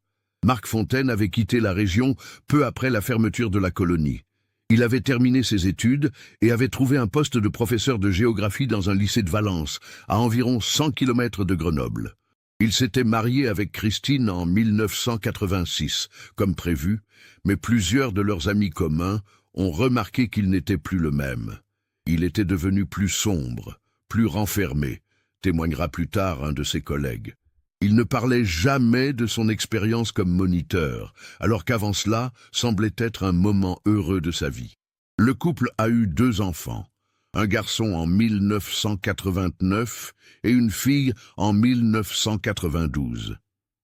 Speaker 1: Marc Fontaine avait quitté la région peu après la fermeture de la colonie. Il avait terminé ses études et avait trouvé un poste de professeur de géographie dans un lycée de Valence, à environ 100 km de Grenoble. Il s'était marié avec Christine en 1986, comme prévu, mais plusieurs de leurs amis communs ont remarqué qu'il n'était plus le même. Il était devenu plus sombre, plus renfermé, témoignera plus tard un de ses collègues. Il ne parlait jamais de son expérience comme moniteur, alors qu'avant cela semblait être un moment heureux de sa vie. Le couple a eu 2 enfants, un garçon en 1989 et une fille en 1992.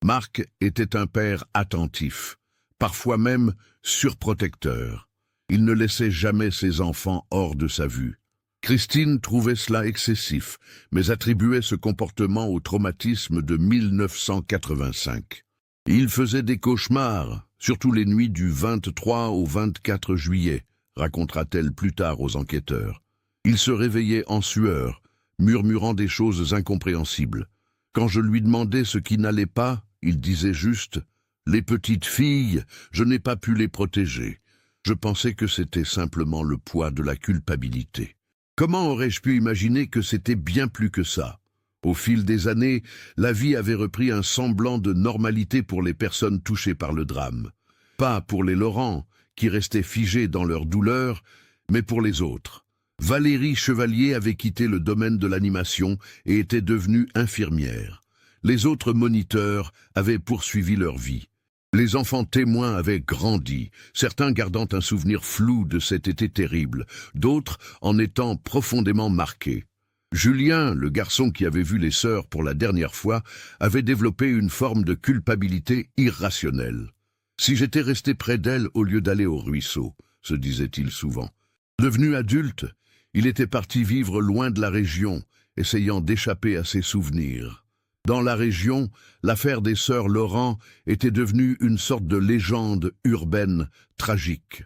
Speaker 1: Marc était un père attentif, parfois même surprotecteur. Il ne laissait jamais ses enfants hors de sa vue. Christine trouvait cela excessif, mais attribuait ce comportement au traumatisme de 1985. Il faisait des cauchemars, surtout les nuits du 23 au 24 juillet, racontera-t-elle plus tard aux enquêteurs. Il se réveillait en sueur, murmurant des choses incompréhensibles. Quand je lui demandais ce qui n'allait pas, il disait juste « Les petites filles, je n'ai pas pu les protéger. Je pensais que c'était simplement le poids de la culpabilité. » Comment aurais-je pu imaginer que c'était bien plus que ça? Au fil des années, la vie avait repris un semblant de normalité pour les personnes touchées par le drame. Pas pour les Laurent, qui restaient figés dans leur douleur, mais pour les autres. Valérie Chevalier avait quitté le domaine de l'animation et était devenue infirmière. Les autres moniteurs avaient poursuivi leur vie. Les enfants témoins avaient grandi, certains gardant un souvenir flou de cet été terrible, d'autres en étant profondément marqués. Julien, le garçon qui avait vu les sœurs pour la dernière fois, avait développé une forme de culpabilité irrationnelle. « Si j'étais resté près d'elle au lieu d'aller au ruisseau », se disait-il souvent. Devenu adulte, il était parti vivre loin de la région, essayant d'échapper à ses souvenirs. Dans la région, l'affaire des sœurs Laurent était devenue une sorte de légende urbaine tragique.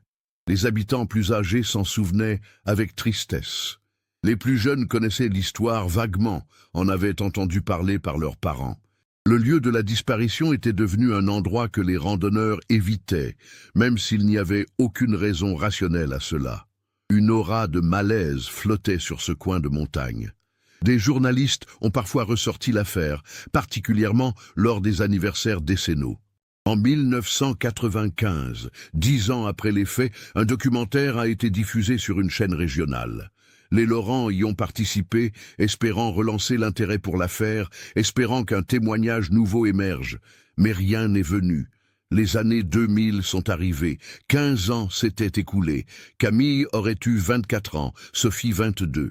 Speaker 1: Les habitants plus âgés s'en souvenaient avec tristesse. Les plus jeunes connaissaient l'histoire vaguement, en avaient entendu parler par leurs parents. Le lieu de la disparition était devenu un endroit que les randonneurs évitaient, même s'il n'y avait aucune raison rationnelle à cela. Une aura de malaise flottait sur ce coin de montagne. Des journalistes ont parfois ressorti l'affaire, particulièrement lors des anniversaires décennaux. En 1995, 10 ans après les faits, un documentaire a été diffusé sur une chaîne régionale. Les Laurent y ont participé, espérant relancer l'intérêt pour l'affaire, espérant qu'un témoignage nouveau émerge. Mais rien n'est venu. Les années 2000 sont arrivées, 15 ans s'étaient écoulés. Camille aurait eu 24 ans, Sophie 22.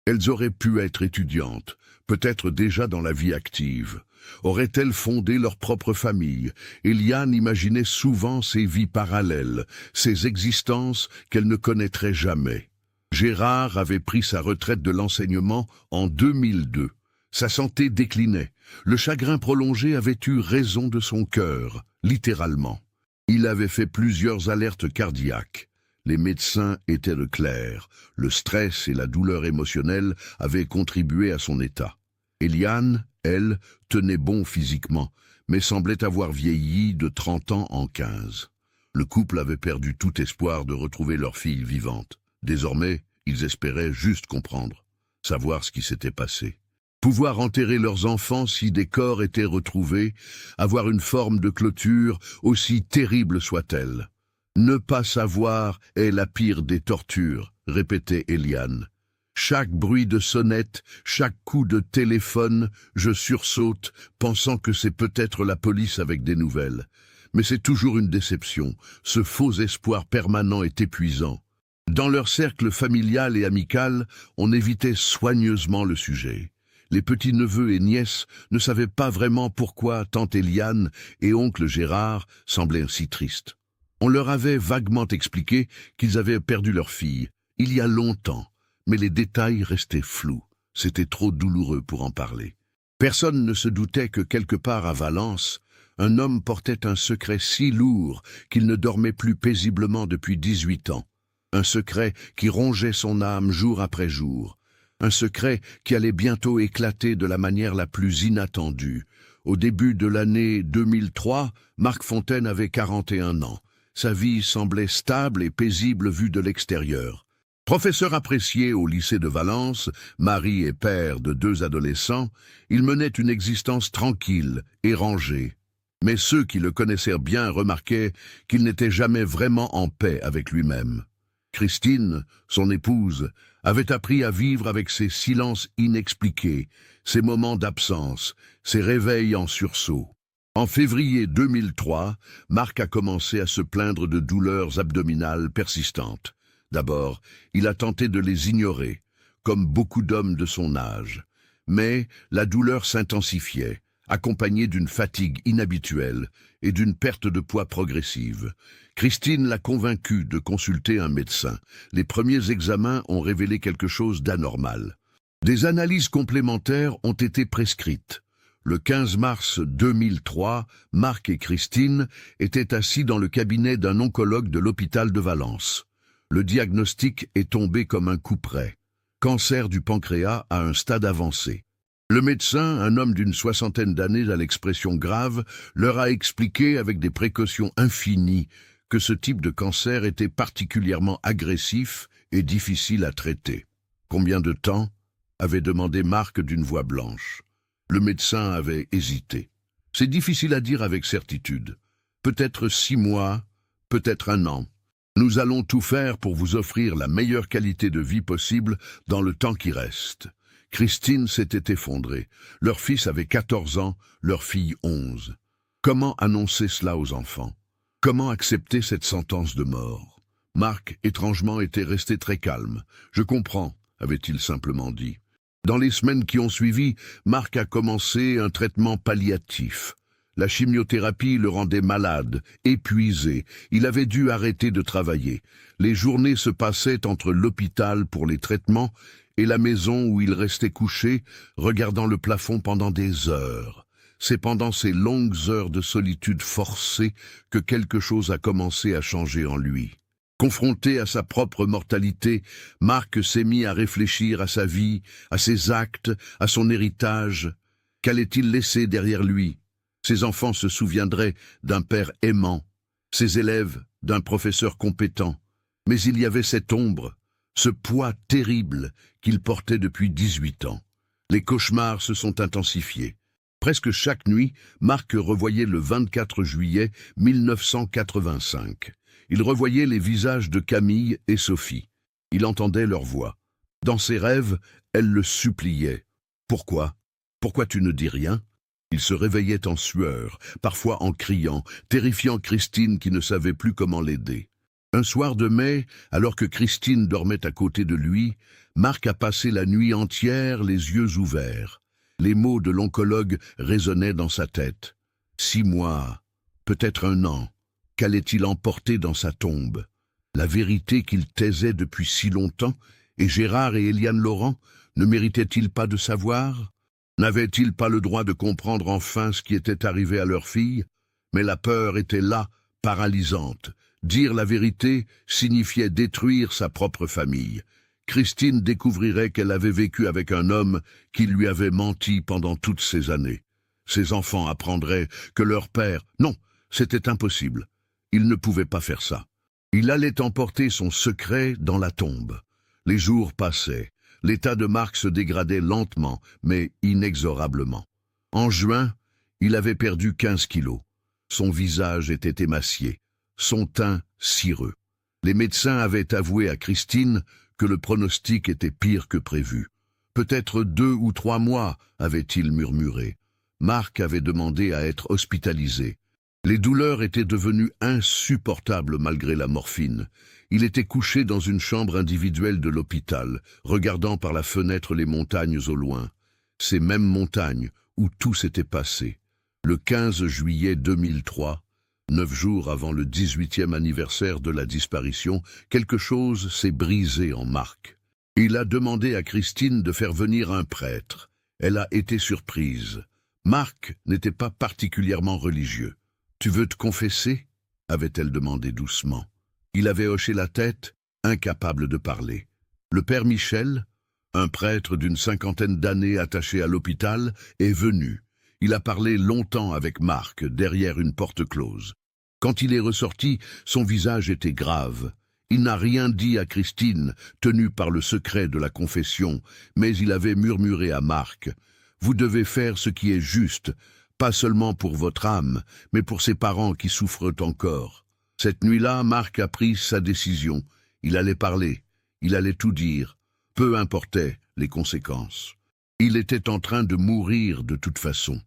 Speaker 1: Elles auraient pu être étudiantes, peut-être déjà dans la vie active. Auraient-elles fondé leur propre famille? Eliane imaginait souvent ces vies parallèles, ces existences qu'elle ne connaîtrait jamais. Gérard avait pris sa retraite de l'enseignement en 2002. Sa santé déclinait. Le chagrin prolongé avait eu raison de son cœur, littéralement. Il avait fait plusieurs alertes cardiaques. Les médecins étaient clairs. Le stress et la douleur émotionnelle avaient contribué à son état. Eliane, elle, tenait bon physiquement, mais semblait avoir vieilli de 30 ans en 15. Le couple avait perdu tout espoir de retrouver leur fille vivante. Désormais, ils espéraient juste comprendre, savoir ce qui s'était passé. Pouvoir enterrer leurs enfants si des corps étaient retrouvés, avoir une forme de clôture, aussi terrible soit-elle. Ne pas savoir est la pire des tortures, répétait Eliane. Chaque bruit de sonnette, chaque coup de téléphone, je sursaute, pensant que c'est peut-être la police avec des nouvelles. Mais c'est toujours une déception, ce faux espoir permanent est épuisant. Dans leur cercle familial et amical, on évitait soigneusement le sujet. Les petits-neveux et nièces ne savaient pas vraiment pourquoi tante Éliane et oncle Gérard semblaient si tristes. On leur avait vaguement expliqué qu'ils avaient perdu leur fille, il y a longtemps, mais les détails restaient flous. C'était trop douloureux pour en parler. Personne ne se doutait que quelque part à Valence, un homme portait un secret si lourd qu'il ne dormait plus paisiblement depuis 18 ans. Un secret qui rongeait son âme jour après jour. Un secret qui allait bientôt éclater de la manière la plus inattendue. Au début de l'année 2003, Marc Fontaine avait 41 ans. Sa vie semblait stable et paisible vue de l'extérieur. Professeur apprécié au lycée de Valence, mari et père de 2 adolescents, il menait une existence tranquille et rangée. Mais ceux qui le connaissaient bien remarquaient qu'il n'était jamais vraiment en paix avec lui-même. Christine, son épouse, avait appris à vivre avec ses silences inexpliqués, ses moments d'absence, ses réveils en sursaut. En février 2003, Marc a commencé à se plaindre de douleurs abdominales persistantes. D'abord, il a tenté de les ignorer, comme beaucoup d'hommes de son âge. Mais la douleur s'intensifiait, accompagnée d'une fatigue inhabituelle et d'une perte de poids progressive. Christine l'a convaincu de consulter un médecin. Les premiers examens ont révélé quelque chose d'anormal. Des analyses complémentaires ont été prescrites. Le 15 mars 2003, Marc et Christine étaient assis dans le cabinet d'un oncologue de l'hôpital de Valence. Le diagnostic est tombé comme un coup près. Cancer du pancréas à un stade avancé. Le médecin, un homme d'une 60aine d'années à l'expression grave, leur a expliqué avec des précautions infinies que ce type de cancer était particulièrement agressif et difficile à traiter. Combien de temps? Avait demandé Marc d'une voix blanche. Le médecin avait hésité. C'est difficile à dire avec certitude. Peut-être 6 mois, peut-être 1 an. Nous allons tout faire pour vous offrir la meilleure qualité de vie possible dans le temps qui reste. Christine s'était effondrée. Leur fils avait 14 ans, leur fille 11. Comment annoncer cela aux enfants? Comment accepter cette sentence de mort? Marc, étrangement, était resté très calme. « Je comprends », avait-il simplement dit. Dans les semaines qui ont suivi, Marc a commencé un traitement palliatif. La chimiothérapie le rendait malade, épuisé. Il avait dû arrêter de travailler. Les journées se passaient entre l'hôpital pour les traitements et la maison où il restait couché, regardant le plafond pendant des heures. C'est pendant ces longues heures de solitude forcée que quelque chose a commencé à changer en lui. Confronté à sa propre mortalité, Marc s'est mis à réfléchir à sa vie, à ses actes, à son héritage. Qu'allait-il laisser derrière lui? Ses enfants se souviendraient d'un père aimant, ses élèves d'un professeur compétent. Mais il y avait cette ombre, ce poids terrible qu'il portait depuis 18 ans. Les cauchemars se sont intensifiés. Presque chaque nuit, Marc revoyait le 24 juillet 1985. Il revoyait les visages de Camille et Sophie. Il entendait leur voix. Dans ses rêves, elles le suppliaient. « Pourquoi? Pourquoi tu ne dis rien ?» Il se réveillait en sueur, parfois en criant, terrifiant Christine qui ne savait plus comment l'aider. Un soir de mai, alors que Christine dormait à côté de lui, Marc a passé la nuit entière les yeux ouverts. Les mots de l'oncologue résonnaient dans sa tête. 6 mois, peut-être 1 an. Qu'allait-il emporter dans sa tombe? La vérité qu'il taisait depuis si longtemps, et Gérard et Éliane Laurent, ne méritaient-ils pas de savoir? N'avaient-ils pas le droit de comprendre enfin ce qui était arrivé à leur fille? Mais la peur était là, paralysante. Dire la vérité signifiait détruire sa propre famille. Christine découvrirait qu'elle avait vécu avec un homme qui lui avait menti pendant toutes ces années. Ses enfants apprendraient que leur père... Non, c'était impossible. Il ne pouvait pas faire ça. Il allait emporter son secret dans la tombe. Les jours passaient. L'état de Marc se dégradait lentement, mais inexorablement. En juin, il avait perdu 15 kilos. Son visage était émacié, son teint cireux. Les médecins avaient avoué à Christine que le pronostic était pire que prévu. Peut-être 2 ou 3 mois, avait-il murmuré. Marc avait demandé à être hospitalisé. Les douleurs étaient devenues insupportables malgré la morphine. Il était couché dans une chambre individuelle de l'hôpital, regardant par la fenêtre les montagnes au loin. ces mêmes montagnes où tout s'était passé. Le 15 juillet 2003, 9 jours avant le 18e anniversaire de la disparition, quelque chose s'est brisé en Marc. Il a demandé à Christine de faire venir un prêtre. Elle a été surprise. Marc n'était pas particulièrement religieux. « Tu veux te confesser ?» avait-elle demandé doucement. Il avait hoché la tête, incapable de parler. Le père Michel, un prêtre d'une 50aine d'années attaché à l'hôpital, est venu. Il a parlé longtemps avec Marc, derrière une porte close. Quand il est ressorti, son visage était grave. Il n'a rien dit à Christine, tenue par le secret de la confession, mais il avait murmuré à Marc « Vous devez faire ce qui est juste, pas seulement pour votre âme, mais pour ses parents qui souffrent encore. » Cette nuit-là, Marc a pris sa décision. Il allait parler, il allait tout dire, peu importaient les conséquences. Il était en train de mourir de toute façon.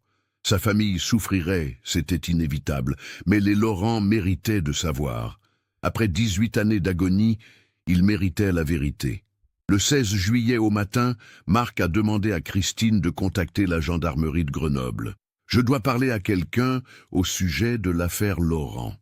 Speaker 1: Sa famille souffrirait, c'était inévitable, mais les Laurent méritaient de savoir. Après 18 années d'agonie, ils méritaient la vérité. Le 16 juillet au matin, Marc a demandé à Christine de contacter la gendarmerie de Grenoble. « Je dois parler à quelqu'un au sujet de l'affaire Laurent. »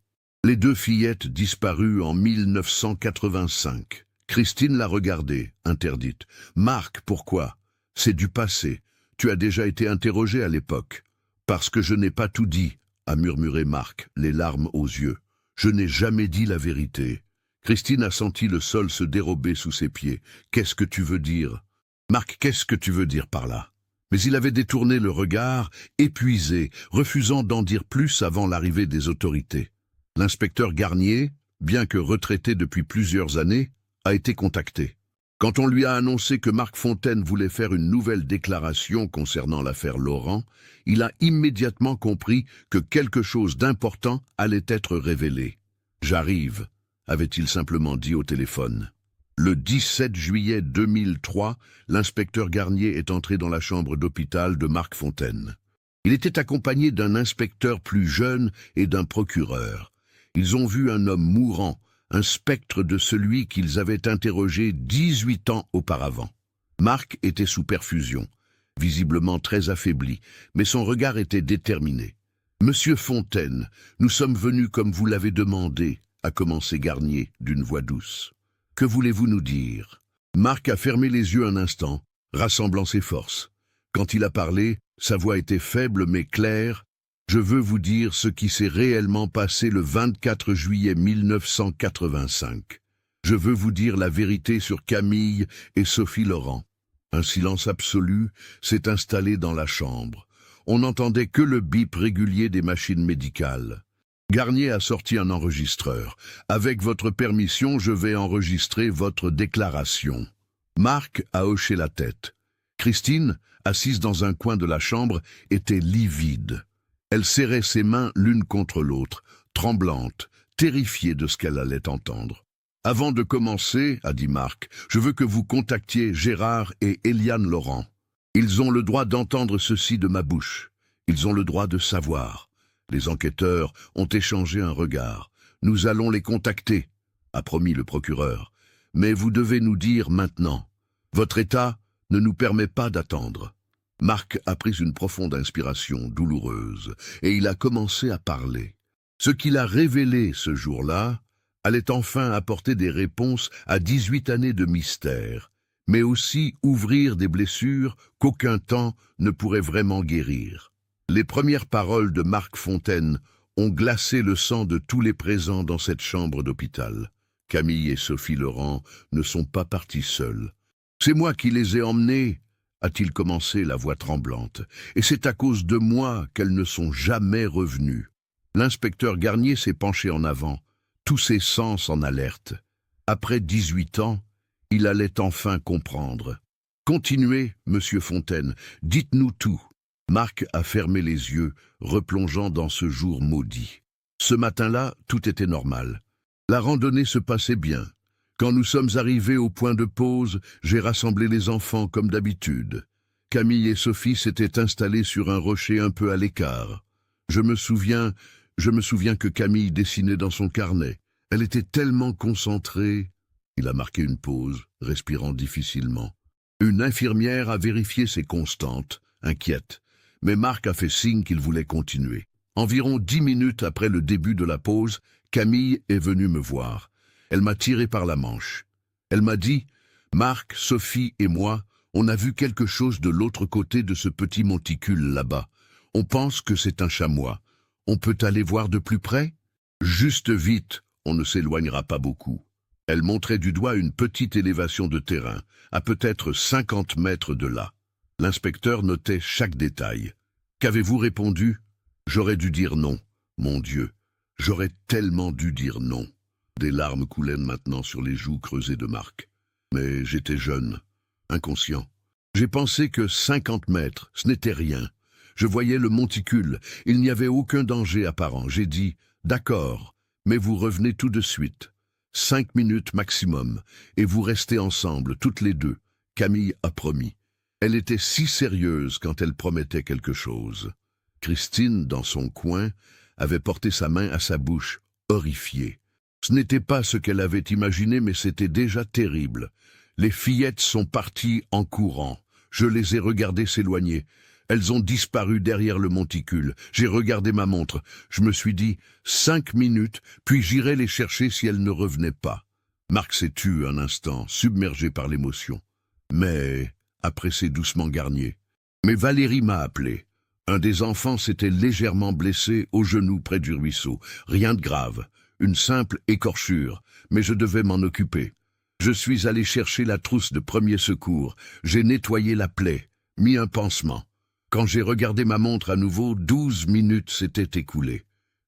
Speaker 1: Les deux fillettes disparues en 1985. Christine l'a regardée, interdite. « Marc, pourquoi? C'est du passé. Tu as déjà été interrogé à l'époque. »« Parce que je n'ai pas tout dit, » a murmuré Marc, les larmes aux yeux. « Je n'ai jamais dit la vérité. » Christine a senti le sol se dérober sous ses pieds. « Qu'est-ce que tu veux dire? »« Marc, qu'est-ce que tu veux dire par là ?» Mais il avait détourné le regard, épuisé, refusant d'en dire plus avant l'arrivée des autorités. L'inspecteur Garnier, bien que retraité depuis plusieurs années, a été contacté. Quand on lui a annoncé que Marc Fontaine voulait faire une nouvelle déclaration concernant l'affaire Laurent, il a immédiatement compris que quelque chose d'important allait être révélé. « J'arrive », avait-il simplement dit au téléphone. Le 17 juillet 2003, l'inspecteur Garnier est entré dans la chambre d'hôpital de Marc Fontaine. Il était accompagné d'un inspecteur plus jeune et d'un procureur. Ils ont vu un homme mourant, un spectre de celui qu'ils avaient interrogé 18 ans auparavant. Marc était sous perfusion, visiblement très affaibli, mais son regard était déterminé. « Monsieur Fontaine, nous sommes venus comme vous l'avez demandé », a commencé Garnier d'une voix douce. « Que voulez-vous nous dire ?» Marc a fermé les yeux un instant, rassemblant ses forces. Quand il a parlé, sa voix était faible mais claire. « Je veux vous dire ce qui s'est réellement passé le 24 juillet 1985. Je veux vous dire la vérité sur Camille et Sophie Laurent. » Un silence absolu s'est installé dans la chambre. On n'entendait que le bip régulier des machines médicales. Garnier a sorti un enregistreur. « Avec votre permission, je vais enregistrer votre déclaration. » Marc a hoché la tête. Christine, assise dans un coin de la chambre, était livide. Elle serrait ses mains l'une contre l'autre, tremblante, terrifiée de ce qu'elle allait entendre. « Avant de commencer, » a dit Marc, « je veux que vous contactiez Gérard et Eliane Laurent. Ils ont le droit d'entendre ceci de ma bouche. Ils ont le droit de savoir. » Les enquêteurs ont échangé un regard. « Nous allons les contacter, » a promis le procureur. « Mais vous devez nous dire maintenant. Votre état ne nous permet pas d'attendre. » Marc a pris une profonde inspiration douloureuse et il a commencé à parler. Ce qu'il a révélé ce jour-là allait enfin apporter des réponses à 18 années de mystère, mais aussi ouvrir des blessures qu'aucun temps ne pourrait vraiment guérir. Les premières paroles de Marc Fontaine ont glacé le sang de tous les présents dans cette chambre d'hôpital. Camille et Sophie Laurent ne sont pas partis seuls. « C'est moi qui les ai emmenés », a-t-il commencé, la voix tremblante, « et c'est à cause de moi qu'elles ne sont jamais revenues. » L'inspecteur Garnier s'est penché en avant, tous ses sens en alerte. Après 18 ans, il allait enfin comprendre. « Continuez, monsieur Fontaine, dites-nous tout. » Marc a fermé les yeux, replongeant dans ce jour maudit. Ce matin-là, tout était normal. La randonnée se passait bien. Quand nous sommes arrivés au point de pause, j'ai rassemblé les enfants comme d'habitude. Camille et Sophie s'étaient installées sur un rocher un peu à l'écart. Je me souviens que Camille dessinait dans son carnet. Elle était tellement concentrée. Il a marqué une pause, respirant difficilement. Une infirmière a vérifié ses constantes, inquiète. Mais Marc a fait signe qu'il voulait continuer. Environ 10 minutes après le début de la pause, Camille est venue me voir. Elle m'a tiré par la manche. Elle m'a dit « Marc, Sophie et moi, on a vu quelque chose de l'autre côté de ce petit monticule là-bas. On pense que c'est un chamois. On peut aller voir de plus près ? Juste vite, on ne s'éloignera pas beaucoup. » Elle montrait du doigt une petite élévation de terrain, à peut-être 50 mètres de là. L'inspecteur notait chaque détail. « Qu'avez-vous répondu ?» J'aurais dû dire non. Mon Dieu, j'aurais tellement dû dire non. Des larmes coulaient maintenant sur les joues creusées de Marc. Mais j'étais jeune, inconscient. J'ai pensé que 50 mètres, ce n'était rien. Je voyais le monticule, il n'y avait aucun danger apparent. J'ai dit « D'accord, mais vous revenez tout de suite. 5 minutes maximum, et vous restez ensemble, toutes les deux. » Camille a promis. Elle était si sérieuse quand elle promettait quelque chose. Christine, dans son coin, avait porté sa main à sa bouche, horrifiée. Ce n'était pas ce qu'elle avait imaginé, mais c'était déjà terrible. Les fillettes sont parties en courant. Je les ai regardées s'éloigner. Elles ont disparu derrière le monticule. J'ai regardé ma montre. Je me suis dit, 5 minutes, puis j'irai les chercher si elles ne revenaient pas. Marc s'est tu un instant, submergé par l'émotion. Mais, a pressé doucement Garnier. Mais Valérie m'a appelé. Un des enfants s'était légèrement blessé au genou près du ruisseau. Rien de grave, une simple écorchure, mais je devais m'en occuper. Je suis allé chercher la trousse de premier secours. J'ai nettoyé la plaie, mis un pansement. Quand j'ai regardé ma montre à nouveau, 12 minutes s'étaient écoulées.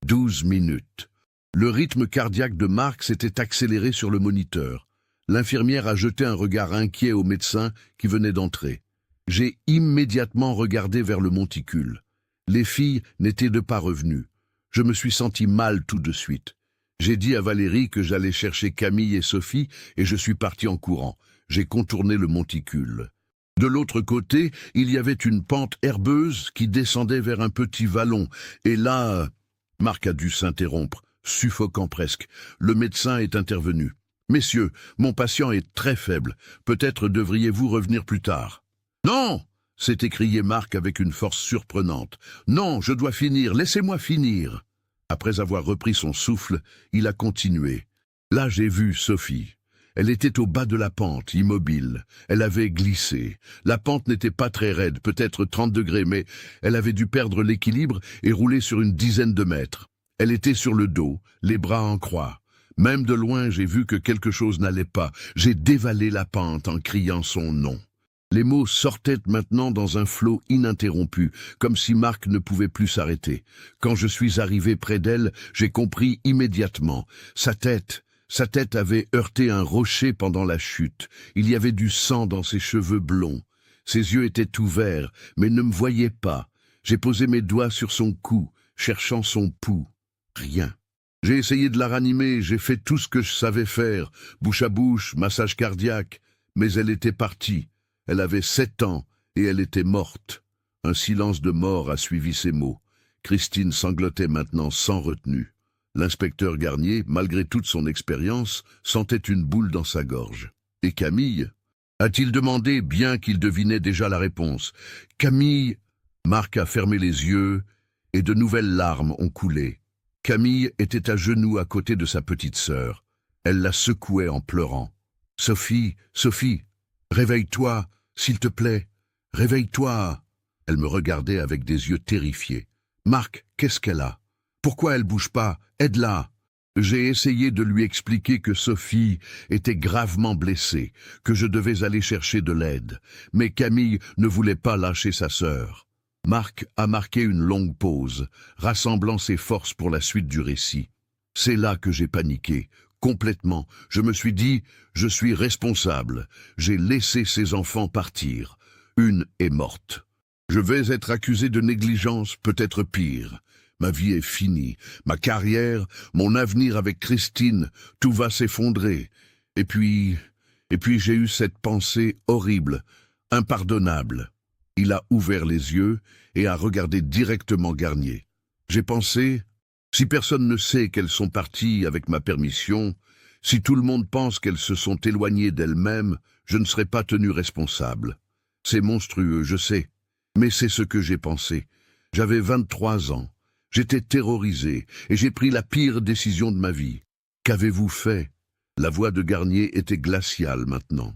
Speaker 1: 12 minutes. Le rythme cardiaque de Marc s'était accéléré sur le moniteur. L'infirmière a jeté un regard inquiet au médecin qui venait d'entrer. J'ai immédiatement regardé vers le monticule. Les filles n'étaient pas revenues. Je me suis senti mal tout de suite. J'ai dit à Valérie que j'allais chercher Camille et Sophie et je suis parti en courant. J'ai contourné le monticule. De l'autre côté, il y avait une pente herbeuse qui descendait vers un petit vallon. Et là, Marc a dû s'interrompre, suffocant presque. Le médecin est intervenu. « Messieurs, mon patient est très faible. Peut-être devriez-vous revenir plus tard. » « Non !» s'est écrié Marc avec une force surprenante. « Non, je dois finir, laissez-moi finir !» Après avoir repris son souffle, il a continué. Là, j'ai vu Sophie. Elle était au bas de la pente, immobile. Elle avait glissé. La pente n'était pas très raide, peut-être 30 degrés, mais elle avait dû perdre l'équilibre et rouler sur une dizaine de mètres. Elle était sur le dos, les bras en croix. Même de loin, j'ai vu que quelque chose n'allait pas. J'ai dévalé la pente en criant son nom. Les mots sortaient maintenant dans un flot ininterrompu, comme si Marc ne pouvait plus s'arrêter. Quand je suis arrivé près d'elle, j'ai compris immédiatement. Sa tête avait heurté un rocher pendant la chute. Il y avait du sang dans ses cheveux blonds. Ses yeux étaient ouverts, mais ne me voyaient pas. J'ai posé mes doigts sur son cou, cherchant son pouls. Rien. J'ai essayé de la ranimer, j'ai fait tout ce que je savais faire, bouche à bouche, massage cardiaque, mais elle était partie. Elle avait 7 ans et elle était morte. Un silence de mort a suivi ces mots. Christine sanglotait maintenant sans retenue. L'inspecteur Garnier, malgré toute son expérience, sentait une boule dans sa gorge. Et Camille ? A-t-il demandé, bien qu'il devinait déjà la réponse. Camille... Marc a fermé les yeux et de nouvelles larmes ont coulé. Camille était à genoux à côté de sa petite sœur. Elle la secouait en pleurant. « Sophie, Sophie, réveille-toi, s'il te plaît, réveille-toi !» Elle me regardait avec des yeux terrifiés. « Marc, qu'est-ce qu'elle a? Pourquoi elle bouge pas? Aide-la !» J'ai essayé de lui expliquer que Sophie était gravement blessée, que je devais aller chercher de l'aide. Mais Camille ne voulait pas lâcher sa sœur. Marc a marqué une longue pause, rassemblant ses forces pour la suite du récit. C'est là que j'ai paniqué. Complètement. Je me suis dit, je suis responsable. J'ai laissé ces enfants partir. Une est morte. Je vais être accusé de négligence, peut-être pire. Ma vie est finie. Ma carrière, mon avenir avec Christine, tout va s'effondrer. Et puis j'ai eu cette pensée horrible, impardonnable. Il a ouvert les yeux et a regardé directement Garnier. J'ai pensé... Si personne ne sait qu'elles sont parties avec ma permission, si tout le monde pense qu'elles se sont éloignées d'elles-mêmes, je ne serai pas tenu responsable. C'est monstrueux, je sais. Mais c'est ce que j'ai pensé. J'avais 23 ans. J'étais terrorisé et j'ai pris la pire décision de ma vie. Qu'avez-vous fait? La voix de Garnier était glaciale maintenant.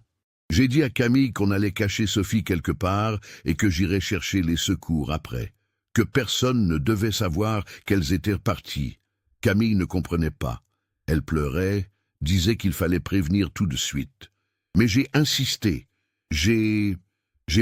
Speaker 1: J'ai dit à Camille qu'on allait cacher Sophie quelque part et que j'irais chercher les secours après. Que personne ne devait savoir qu'elles étaient reparties. Camille ne comprenait pas. Elle pleurait, disait qu'il fallait prévenir tout de suite. Mais j'ai insisté. J'ai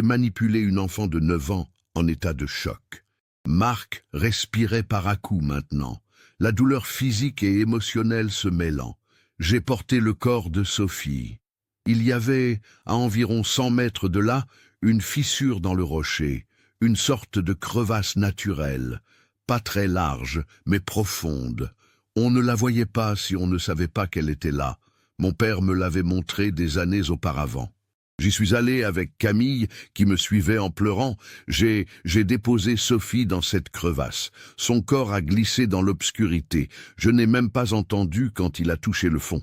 Speaker 1: manipulé une enfant de 9 ans en état de choc. Marc respirait par à-coups maintenant, la douleur physique et émotionnelle se mêlant. J'ai porté le corps de Sophie. Il y avait, à environ 100 mètres de là, une fissure dans le rocher, une sorte de crevasse naturelle, pas très large, mais profonde. On ne la voyait pas si on ne savait pas qu'elle était là. Mon père me l'avait montré des années auparavant. J'y suis allé avec Camille, qui me suivait en pleurant. J'ai déposé Sophie dans cette crevasse. Son corps a glissé dans l'obscurité. Je n'ai même pas entendu quand il a touché le fond.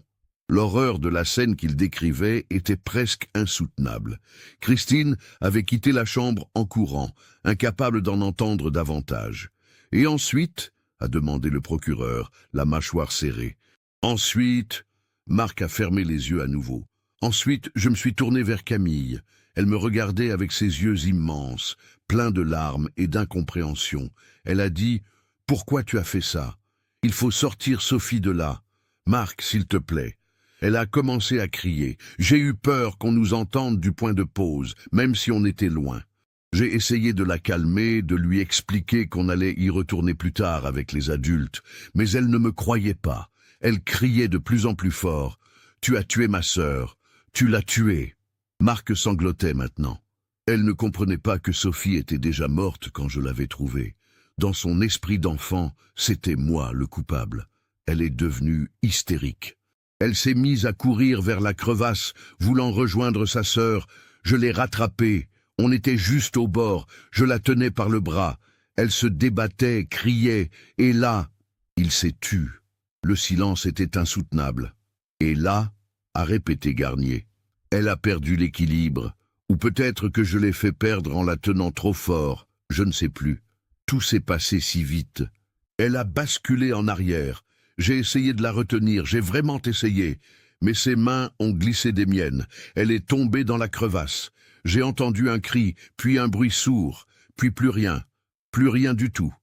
Speaker 1: L'horreur de la scène qu'il décrivait était presque insoutenable. Christine avait quitté la chambre en courant, incapable d'en entendre davantage. Et ensuite, a demandé le procureur, la mâchoire serrée. Ensuite, Marc a fermé les yeux à nouveau. Ensuite, je me suis tourné vers Camille. Elle me regardait avec ses yeux immenses, pleins de larmes et d'incompréhension. Elle a dit « Pourquoi tu as fait ça? Il faut sortir Sophie de là. Marc, s'il te plaît. » Elle a commencé à crier. J'ai eu peur qu'on nous entende du point de pause, même si on était loin. J'ai essayé de la calmer, de lui expliquer qu'on allait y retourner plus tard avec les adultes, mais elle ne me croyait pas. Elle criait de plus en plus fort. « Tu as tué ma sœur. Tu l'as tuée. » Marc sanglotait maintenant. Elle ne comprenait pas que Sophie était déjà morte quand je l'avais trouvée. Dans son esprit d'enfant, c'était moi le coupable. Elle est devenue hystérique. Elle s'est mise à courir vers la crevasse, voulant rejoindre sa sœur. Je l'ai rattrapée. On était juste au bord. Je la tenais par le bras. Elle se débattait, criait. Et là, il s'est tu. Le silence était insoutenable. Et là, a répété Garnier, elle a perdu l'équilibre. Ou peut-être que je l'ai fait perdre en la tenant trop fort. Je ne sais plus. Tout s'est passé si vite. Elle a basculé en arrière. J'ai essayé de la retenir, j'ai vraiment essayé. Mais ses mains ont glissé des miennes. Elle est tombée dans la crevasse. J'ai entendu un cri, puis un bruit sourd, puis plus rien. Plus rien du tout.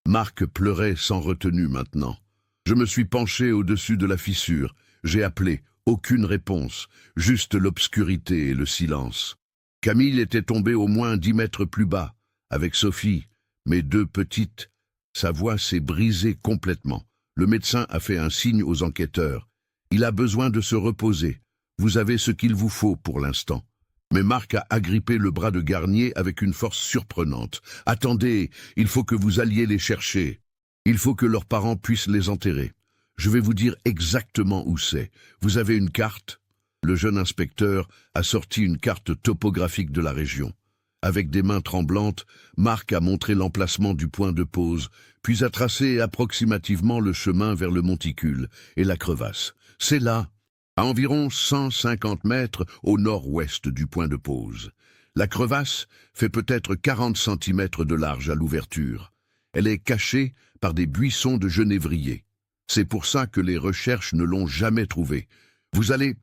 Speaker 1: Marc pleurait sans retenue maintenant. Je me suis penché au-dessus de la fissure. J'ai appelé. Aucune réponse. Juste l'obscurité et le silence. Camille était tombée au moins 10 mètres plus bas, avec Sophie, mes 2 petites. Sa voix s'est brisée complètement. Le médecin a fait un signe aux enquêteurs. Il a besoin de se reposer. Vous avez ce qu'il vous faut pour l'instant. Mais Marc a agrippé le bras de Garnier avec une force surprenante. Attendez, il faut que vous alliez les chercher. Il faut que leurs parents puissent les enterrer. Je vais vous dire exactement où c'est. Vous avez une carte? Le jeune inspecteur a sorti une carte topographique de la région. Avec des mains tremblantes, Marc a montré l'emplacement du point de pause, puis a tracé approximativement le chemin vers le monticule et la crevasse. C'est là, à environ 150 mètres au nord-ouest du point de pause. La crevasse fait peut-être 40 centimètres de large à l'ouverture. Elle est cachée par des buissons de genévrier. C'est pour ça que les recherches ne l'ont jamais trouvée. Vous allez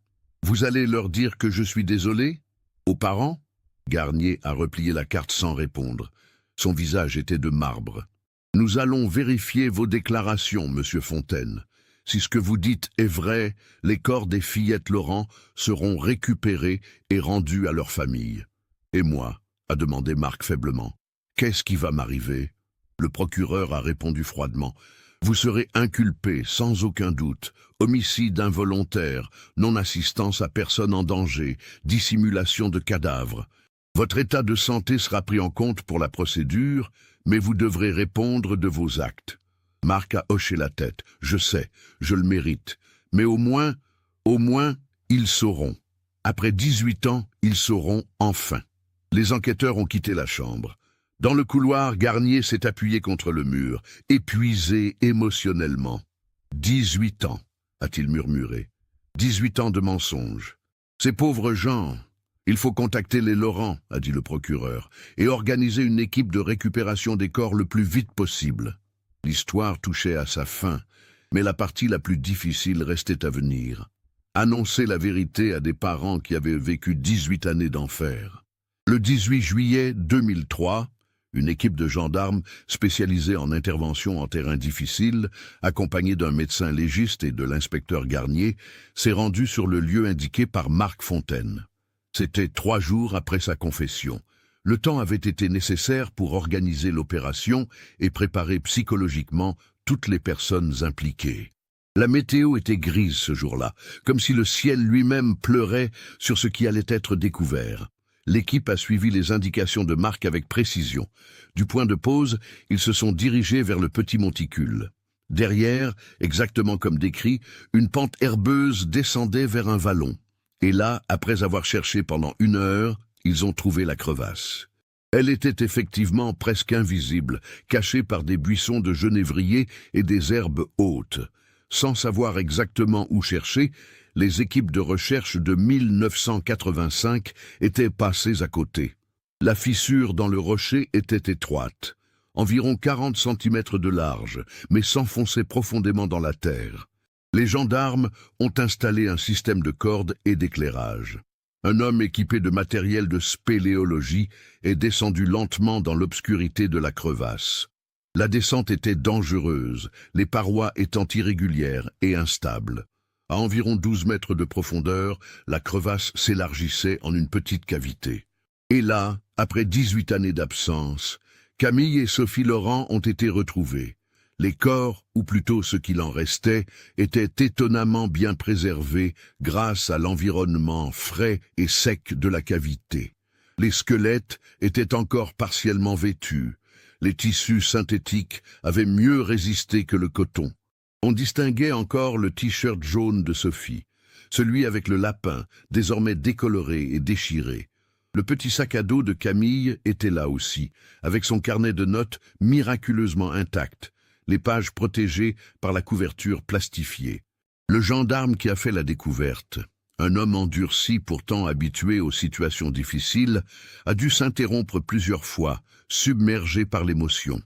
Speaker 1: leur dire que je suis désolé? Aux parents? Garnier a replié la carte sans répondre. Son visage était de marbre. Nous allons vérifier vos déclarations, monsieur Fontaine. Si ce que vous dites est vrai, les corps des fillettes Laurent seront récupérés et rendus à leur famille. Et moi? A demandé Marc faiblement. Qu'est-ce qui va m'arriver? Le procureur a répondu froidement. Vous serez inculpé, sans aucun doute, homicide involontaire, non-assistance à personne en danger, dissimulation de cadavre. Votre état de santé sera pris en compte pour la procédure, mais vous devrez répondre de vos actes. Marc a hoché la tête. Je sais, je le mérite. Mais au moins, ils sauront. Après 18 ans, ils sauront enfin. Les enquêteurs ont quitté la chambre. Dans le couloir, Garnier s'est appuyé contre le mur, épuisé émotionnellement. 18 ans, a-t-il murmuré. 18 ans de mensonges. Ces pauvres gens, Il faut contacter les Laurent, a dit le procureur, et organiser une équipe de récupération des corps le plus vite possible. L'histoire touchait à sa fin, mais la partie la plus difficile restait à venir. Annoncer la vérité à des parents qui avaient vécu 18 années d'enfer. Le 18 juillet 2003, une équipe de gendarmes spécialisée en intervention en terrain difficile, accompagnée d'un médecin légiste et de l'inspecteur Garnier, s'est rendue sur le lieu indiqué par Marc Fontaine. C'était 3 jours après sa confession. Le temps avait été nécessaire pour organiser l'opération et préparer psychologiquement toutes les personnes impliquées. La météo était grise ce jour-là, comme si le ciel lui-même pleurait sur ce qui allait être découvert. L'équipe a suivi les indications de Marc avec précision. Du point de pause, ils se sont dirigés vers le petit monticule. Derrière, exactement comme décrit, une pente herbeuse descendait vers un vallon. Et là, après avoir cherché pendant 1 heure, ils ont trouvé la crevasse. Elle était effectivement presque invisible, cachée par des buissons de genévrier et des herbes hautes. Sans savoir exactement où chercher, les équipes de recherche de 1985 étaient passées à côté. La fissure dans le rocher était étroite, environ 40 cm de large, mais s'enfonçait profondément dans la terre. Les gendarmes ont installé un système de cordes et d'éclairage. Un homme équipé de matériel de spéléologie est descendu lentement dans l'obscurité de la crevasse. La descente était dangereuse, les parois étant irrégulières et instables. À environ 12 mètres de profondeur, la crevasse s'élargissait en une petite cavité. Et là, après 18 années d'absence, Camille et Sophie Laurent ont été retrouvés. Les corps, ou plutôt ce qu'il en restait, étaient étonnamment bien préservés grâce à l'environnement frais et sec de la cavité. Les squelettes étaient encore partiellement vêtus. Les tissus synthétiques avaient mieux résisté que le coton. On distinguait encore le t-shirt jaune de Sophie, celui avec le lapin, désormais décoloré et déchiré. Le petit sac à dos de Camille était là aussi, avec son carnet de notes miraculeusement intact, les pages protégées par la couverture plastifiée. Le gendarme qui a fait la découverte, un homme endurci pourtant habitué aux situations difficiles, a dû s'interrompre plusieurs fois, submergé par l'émotion.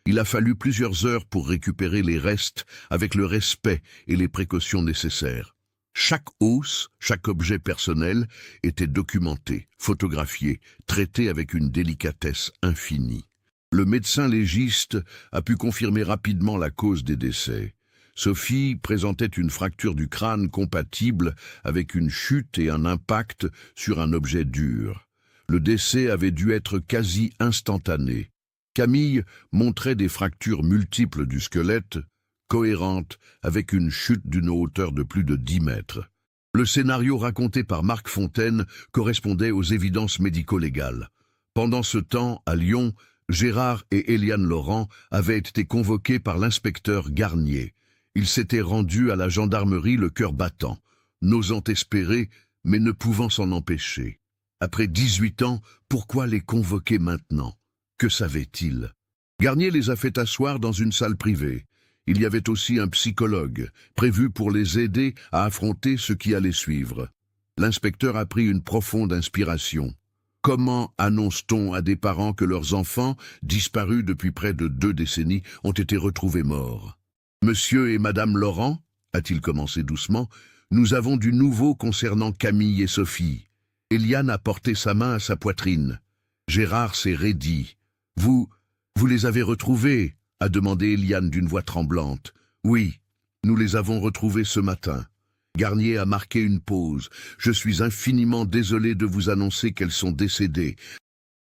Speaker 1: Il a fallu plusieurs heures pour récupérer les restes avec le respect et les précautions nécessaires. Chaque os, chaque objet personnel était documenté, photographié, traité avec une délicatesse infinie. Le médecin légiste a pu confirmer rapidement la cause des décès. Sophie présentait une fracture du crâne compatible avec une chute et un impact sur un objet dur. Le décès avait dû être quasi instantané. Camille montrait des fractures multiples du squelette, cohérentes avec une chute d'une hauteur de plus de 10 mètres. Le scénario raconté par Marc Fontaine correspondait aux évidences médico-légales. Pendant ce temps, à Lyon, Gérard et Éliane Laurent avaient été convoqués par l'inspecteur Garnier. Ils s'étaient rendus à la gendarmerie le cœur battant, n'osant espérer, mais ne pouvant s'en empêcher. Après 18 ans, pourquoi les convoquer maintenant? Que savaient-ils? Garnier les a fait asseoir dans une salle privée. Il y avait aussi un psychologue, prévu pour les aider à affronter ce qui allait suivre. L'inspecteur a pris une profonde inspiration. Comment annonce-t-on à des parents que leurs enfants, disparus depuis près de 2 décennies, ont été retrouvés morts? Monsieur et Madame Laurent, a-t-il commencé doucement, nous avons du nouveau concernant Camille et Sophie. Éliane a porté sa main à sa poitrine. Gérard s'est raidi. Vous les avez retrouvés, a demandé Éliane d'une voix tremblante. Oui, nous les avons retrouvés ce matin. Garnier a marqué une pause. Je suis infiniment désolé de vous annoncer qu'elles sont décédées.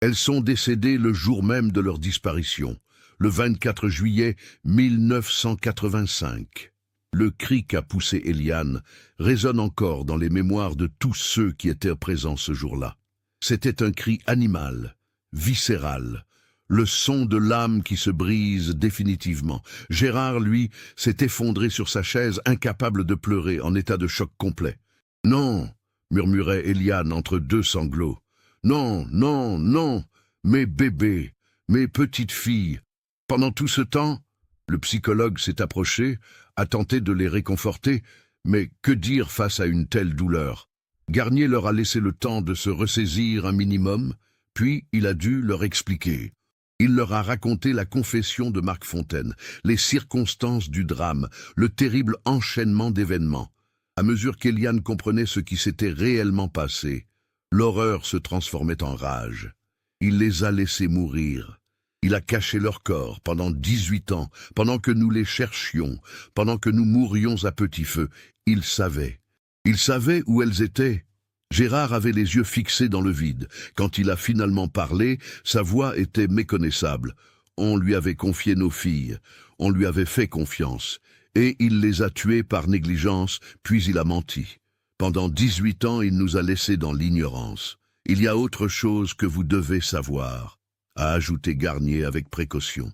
Speaker 1: Elles sont décédées le jour même de leur disparition, le 24 juillet 1985. Le cri qu'a poussé Éliane résonne encore dans les mémoires de tous ceux qui étaient présents ce jour-là. C'était un cri animal, viscéral, le son de l'âme qui se brise définitivement. Gérard, lui, s'est effondré sur sa chaise, incapable de pleurer, en état de choc complet. « Non !» murmurait Éliane entre 2 sanglots. « Non, non, non, mes bébés, mes petites filles. » Pendant tout ce temps, le psychologue s'est approché, a tenté de les réconforter, mais que dire face à une telle douleur? Garnier leur a laissé le temps de se ressaisir un minimum, puis il a dû leur expliquer. Il leur a raconté la confession de Marc Fontaine, les circonstances du drame, le terrible enchaînement d'événements. À mesure qu'Éliane comprenait ce qui s'était réellement passé, l'horreur se transformait en rage. Il les a laissés mourir. Il a caché leur corps pendant 18 ans, pendant que nous les cherchions, pendant que nous mourions à petit feu. Il savait. Il savait où elles étaient. Gérard avait les yeux fixés dans le vide. Quand il a finalement parlé, sa voix était méconnaissable. On lui avait confié nos filles, on lui avait fait confiance, et il les a tuées par négligence, puis il a menti. Pendant 18 ans, il nous a laissés dans l'ignorance. Il y a autre chose que vous devez savoir, a ajouté Garnier avec précaution.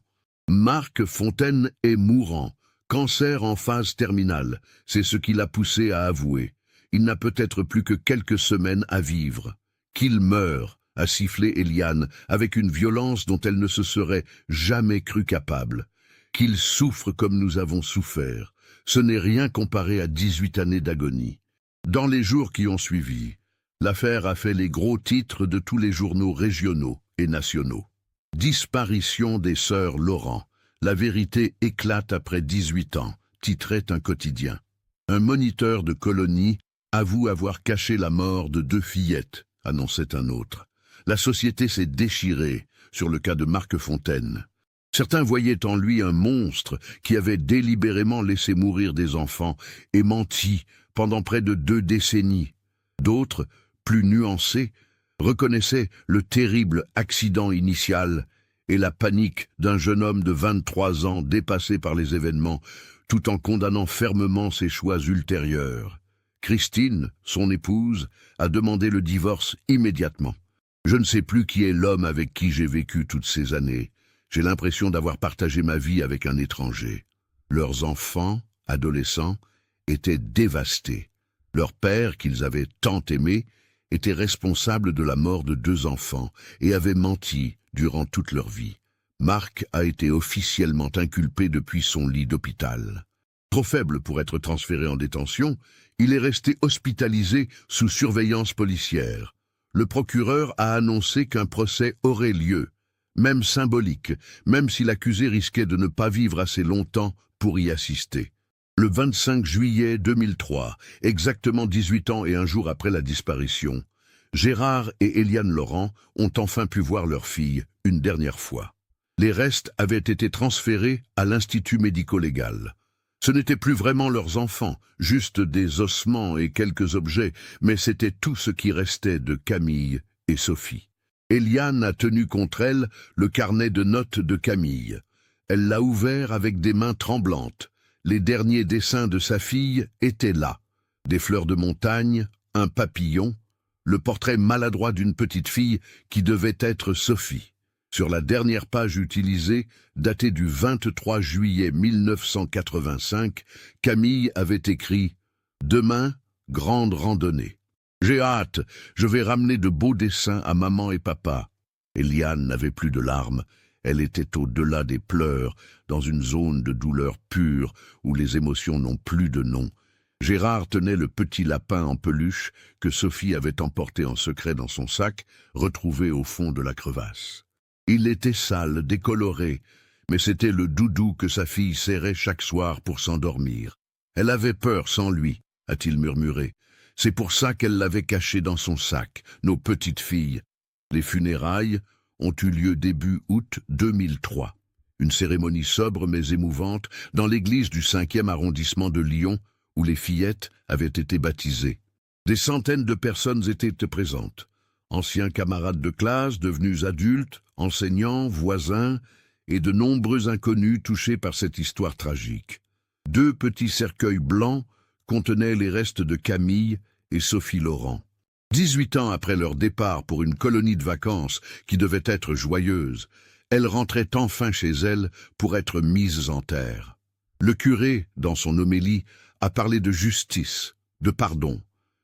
Speaker 1: Marc Fontaine est mourant, cancer en phase terminale, c'est ce qui l'a poussé à avouer. Il n'a peut-être plus que quelques semaines à vivre. Qu'il meure, a sifflé Éliane, avec une violence dont elle ne se serait jamais crue capable. Qu'il souffre comme nous avons souffert. Ce n'est rien comparé à 18 années d'agonie. Dans les jours qui ont suivi, l'affaire a fait les gros titres de tous les journaux régionaux et nationaux. Disparition des sœurs Laurent. La vérité éclate après 18 ans, titrait un quotidien. Un moniteur de colonie avoue avoir caché la mort de 2 fillettes, annonçait un autre. La société s'est déchirée sur le cas de Marc Fontaine. Certains voyaient en lui un monstre qui avait délibérément laissé mourir des enfants et menti pendant près de 2 décennies. D'autres, plus nuancés, reconnaissaient le terrible accident initial et la panique d'un jeune homme de 23 ans dépassé par les événements, tout en condamnant fermement ses choix ultérieurs. Christine, son épouse, a demandé le divorce immédiatement. Je ne sais plus qui est l'homme avec qui j'ai vécu toutes ces années. J'ai l'impression d'avoir partagé ma vie avec un étranger. Leurs enfants, adolescents, étaient dévastés. Leur père, qu'ils avaient tant aimé, était responsable de la mort de 2 enfants et avait menti durant toute leur vie. Marc a été officiellement inculpé depuis son lit d'hôpital. Trop faible pour être transféré en détention, il est resté hospitalisé sous surveillance policière. Le procureur a annoncé qu'un procès aurait lieu, même symbolique, même si l'accusé risquait de ne pas vivre assez longtemps pour y assister. Le 25 juillet 2003, exactement 18 ans et un jour après la disparition, Gérard et Éliane Laurent ont enfin pu voir leur fille une dernière fois. Les restes avaient été transférés à l'Institut médico-légal. Ce n'étaient plus vraiment leurs enfants, juste des ossements et quelques objets, mais c'était tout ce qui restait de Camille et Sophie. Éliane a tenu contre elle le carnet de notes de Camille. Elle l'a ouvert avec des mains tremblantes. Les derniers dessins de sa fille étaient là. Des fleurs de montagne, un papillon, le portrait maladroit d'une petite fille qui devait être Sophie. Sur la dernière page utilisée, datée du 23 juillet 1985, Camille avait écrit « Demain, grande randonnée. J'ai hâte, je vais ramener de beaux dessins à maman et papa. » Éliane n'avait plus de larmes. Elle était au-delà des pleurs, dans une zone de douleur pure, où les émotions n'ont plus de nom. Gérard tenait le petit lapin en peluche que Sophie avait emporté en secret dans son sac, retrouvé au fond de la crevasse. Il était sale, décoloré, mais c'était le doudou que sa fille serrait chaque soir pour s'endormir. Elle avait peur sans lui, a-t-il murmuré. C'est pour ça qu'elle l'avait caché dans son sac, nos petites filles. Les funérailles ont eu lieu début août 2003. Une cérémonie sobre mais émouvante dans l'église du 5e arrondissement de Lyon, où les fillettes avaient été baptisées. Des centaines de personnes étaient présentes. Anciens camarades de classe, devenus adultes, enseignants, voisins, et de nombreux inconnus touchés par cette histoire tragique. 2 petits cercueils blancs contenaient les restes de Camille et Sophie Laurent. 18 ans après leur départ pour une colonie de vacances qui devait être joyeuse, elles rentraient enfin chez elles pour être mises en terre. Le curé, dans son homélie, a parlé de justice, de pardon,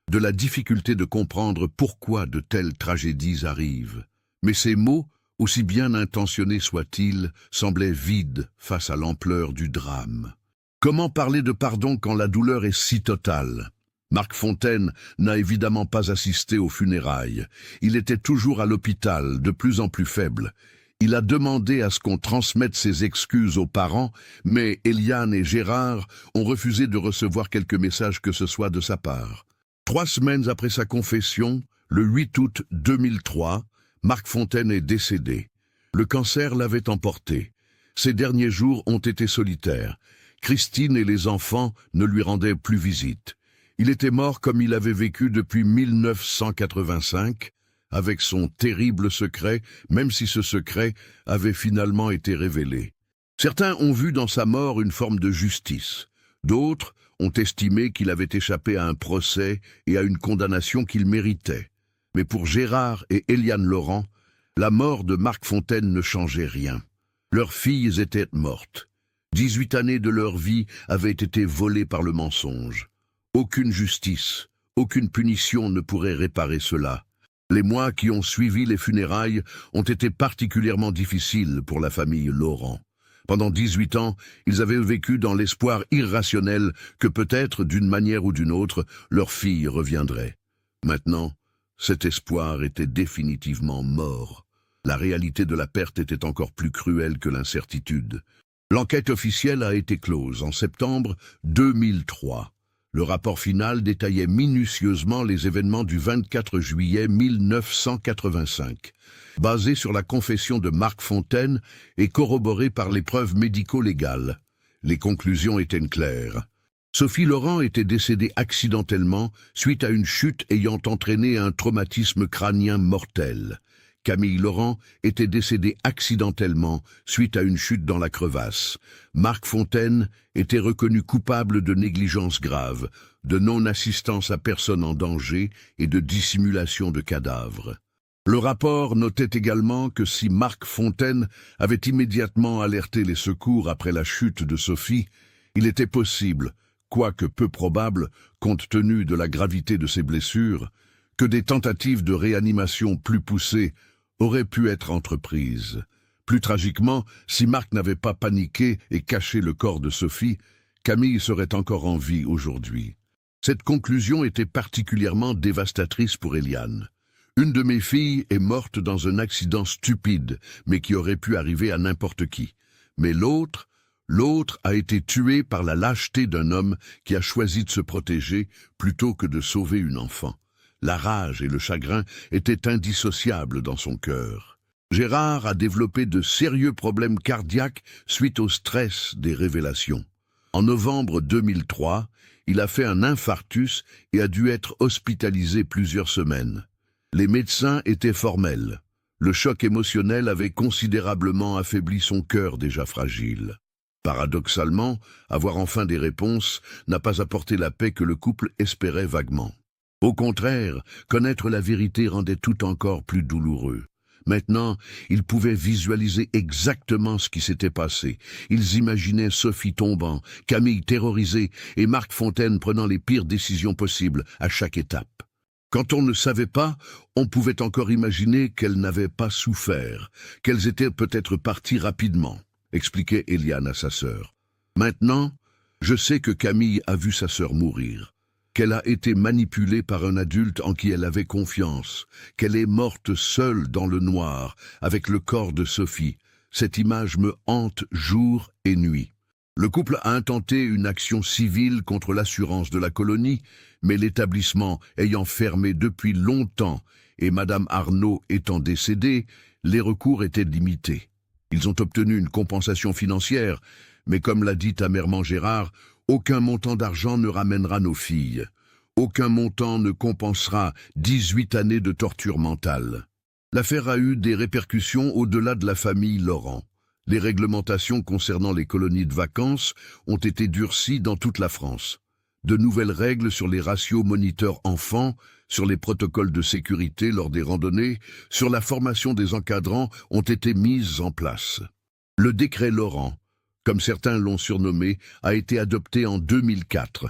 Speaker 1: de la difficulté de comprendre pourquoi de telles tragédies arrivent. Mais ces mots, aussi bien intentionnés soient-ils, semblaient vides face à l'ampleur du drame. Comment parler de pardon quand la douleur est si totale? Marc Fontaine n'a évidemment pas assisté aux funérailles. Il était toujours à l'hôpital, de plus en plus faible. Il a demandé à ce qu'on transmette ses excuses aux parents, mais Eliane et Gérard ont refusé de recevoir quelque message que ce soit de sa part. 3 semaines après sa confession, le 8 août 2003, Marc Fontaine est décédé. Le cancer l'avait emporté. Ses derniers jours ont été solitaires. Christine et les enfants ne lui rendaient plus visite. Il était mort comme il avait vécu depuis 1985, avec son terrible secret, même si ce secret avait finalement été révélé. Certains ont vu dans sa mort une forme de justice. D'autres ont estimé qu'il avait échappé à un procès et à une condamnation qu'il méritait. Mais pour Gérard et Eliane Laurent, la mort de Marc Fontaine ne changeait rien. Leurs filles étaient mortes. 18 années de leur vie avaient été volées par le mensonge. Aucune justice, aucune punition ne pourrait réparer cela. Les mois qui ont suivi les funérailles ont été particulièrement difficiles pour la famille Laurent. Pendant 18 ans, ils avaient vécu dans l'espoir irrationnel que peut-être, d'une manière ou d'une autre, leur fille reviendrait. Maintenant, cet espoir était définitivement mort. La réalité de la perte était encore plus cruelle que l'incertitude. L'enquête officielle a été close en septembre 2003. Le rapport final détaillait minutieusement les événements du 24 juillet 1985, basé sur la confession de Marc Fontaine et corroboré par les preuves médico-légales. Les conclusions étaient claires. Sophie Laurent était décédée accidentellement suite à une chute ayant entraîné un traumatisme crânien mortel. Camille Laurent était décédée accidentellement suite à une chute dans la crevasse. Marc Fontaine était reconnu coupable de négligence grave, de non-assistance à personne en danger et de dissimulation de cadavres. Le rapport notait également que si Marc Fontaine avait immédiatement alerté les secours après la chute de Sophie, il était possible, quoique peu probable, compte tenu de la gravité de ses blessures, que des tentatives de réanimation plus poussées auraient pu être entreprises. Plus tragiquement, si Marc n'avait pas paniqué et caché le corps de Sophie, Camille serait encore en vie aujourd'hui. Cette conclusion était particulièrement dévastatrice pour Eliane. Une de mes filles est morte dans un accident stupide, mais qui aurait pu arriver à n'importe qui. Mais l'autre a été tué par la lâcheté d'un homme qui a choisi de se protéger plutôt que de sauver une enfant. La rage et le chagrin étaient indissociables dans son cœur. Gérard a développé de sérieux problèmes cardiaques suite au stress des révélations. En novembre 2003, il a fait un infarctus et a dû être hospitalisé plusieurs semaines. Les médecins étaient formels. Le choc émotionnel avait considérablement affaibli son cœur déjà fragile. Paradoxalement, avoir enfin des réponses n'a pas apporté la paix que le couple espérait vaguement. Au contraire, connaître la vérité rendait tout encore plus douloureux. Maintenant, ils pouvaient visualiser exactement ce qui s'était passé. Ils imaginaient Sophie tombant, Camille terrorisée et Marc Fontaine prenant les pires décisions possibles à chaque étape. Quand on ne savait pas, on pouvait encore imaginer qu'elles n'avaient pas souffert, qu'elles étaient peut-être parties rapidement, expliquait Eliane à sa sœur. Maintenant, je sais que Camille a vu sa sœur mourir, qu'elle a été manipulée par un adulte en qui elle avait confiance, qu'elle est morte seule dans le noir, avec le corps de Sophie. Cette image me hante jour et nuit. Le couple a intenté une action civile contre l'assurance de la colonie, mais l'établissement ayant fermé depuis longtemps et Madame Arnaud étant décédée, les recours étaient limités. Ils ont obtenu une compensation financière, mais comme l'a dit amèrement Gérard, aucun montant d'argent ne ramènera nos filles. Aucun montant ne compensera 18 années de torture mentale. L'affaire a eu des répercussions au-delà de la famille Laurent. Les réglementations concernant les colonies de vacances ont été durcies dans toute la France. De nouvelles règles sur les ratios moniteurs-enfants, sur les protocoles de sécurité lors des randonnées, sur la formation des encadrants ont été mises en place. Le décret Laurent, comme certains l'ont surnommé, a été adopté en 2004.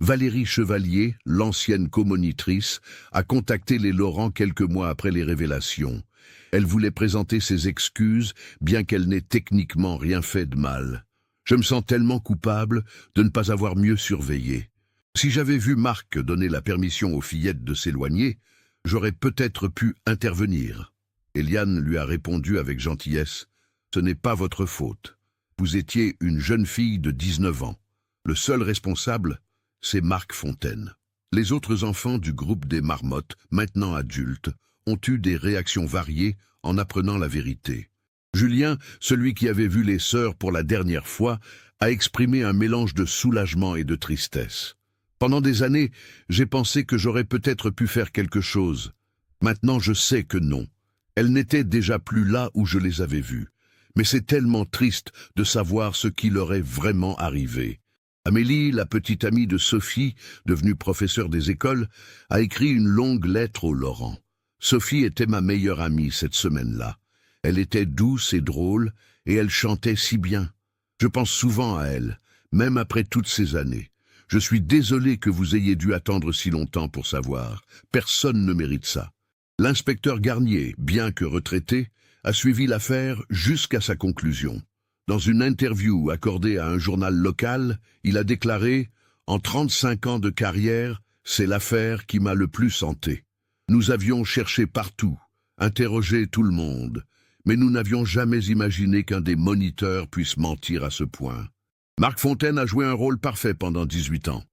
Speaker 1: Valérie Chevalier, l'ancienne comonitrice, a contacté les Laurent quelques mois après les révélations. Elle voulait présenter ses excuses, bien qu'elle n'ait techniquement rien fait de mal. « Je me sens tellement coupable de ne pas avoir mieux surveillé. Si j'avais vu Marc donner la permission aux fillettes de s'éloigner, j'aurais peut-être pu intervenir. Eliane lui a répondu avec gentillesse. Ce n'est pas votre faute. Vous étiez une jeune fille de 19 ans. Le seul responsable, c'est Marc Fontaine. Les autres enfants du groupe des Marmottes, maintenant adultes, ont eu des réactions variées en apprenant la vérité. Julien, celui qui avait vu les sœurs pour la dernière fois, a exprimé un mélange de soulagement et de tristesse. Pendant des années, j'ai pensé que j'aurais peut-être pu faire quelque chose. Maintenant, je sais que non. Elles n'étaient déjà plus là où je les avais vues. Mais c'est tellement triste de savoir ce qui leur est vraiment arrivé. Amélie, la petite amie de Sophie, devenue professeure des écoles, a écrit une longue lettre au Laurent. Sophie était ma meilleure amie cette semaine-là. Elle était douce et drôle, et elle chantait si bien. Je pense souvent à elle, même après toutes ces années. Je suis désolé que vous ayez dû attendre si longtemps pour savoir. Personne ne mérite ça. L'inspecteur Garnier, bien que retraité, a suivi l'affaire jusqu'à sa conclusion. Dans une interview accordée à un journal local, il a déclaré « En 35 ans de carrière, c'est l'affaire qui m'a le plus hanté. Nous avions cherché partout, interrogé tout le monde, mais nous n'avions jamais imaginé qu'un des moniteurs puisse mentir à ce point. » Marc Fontaine a joué un rôle parfait pendant 18 ans.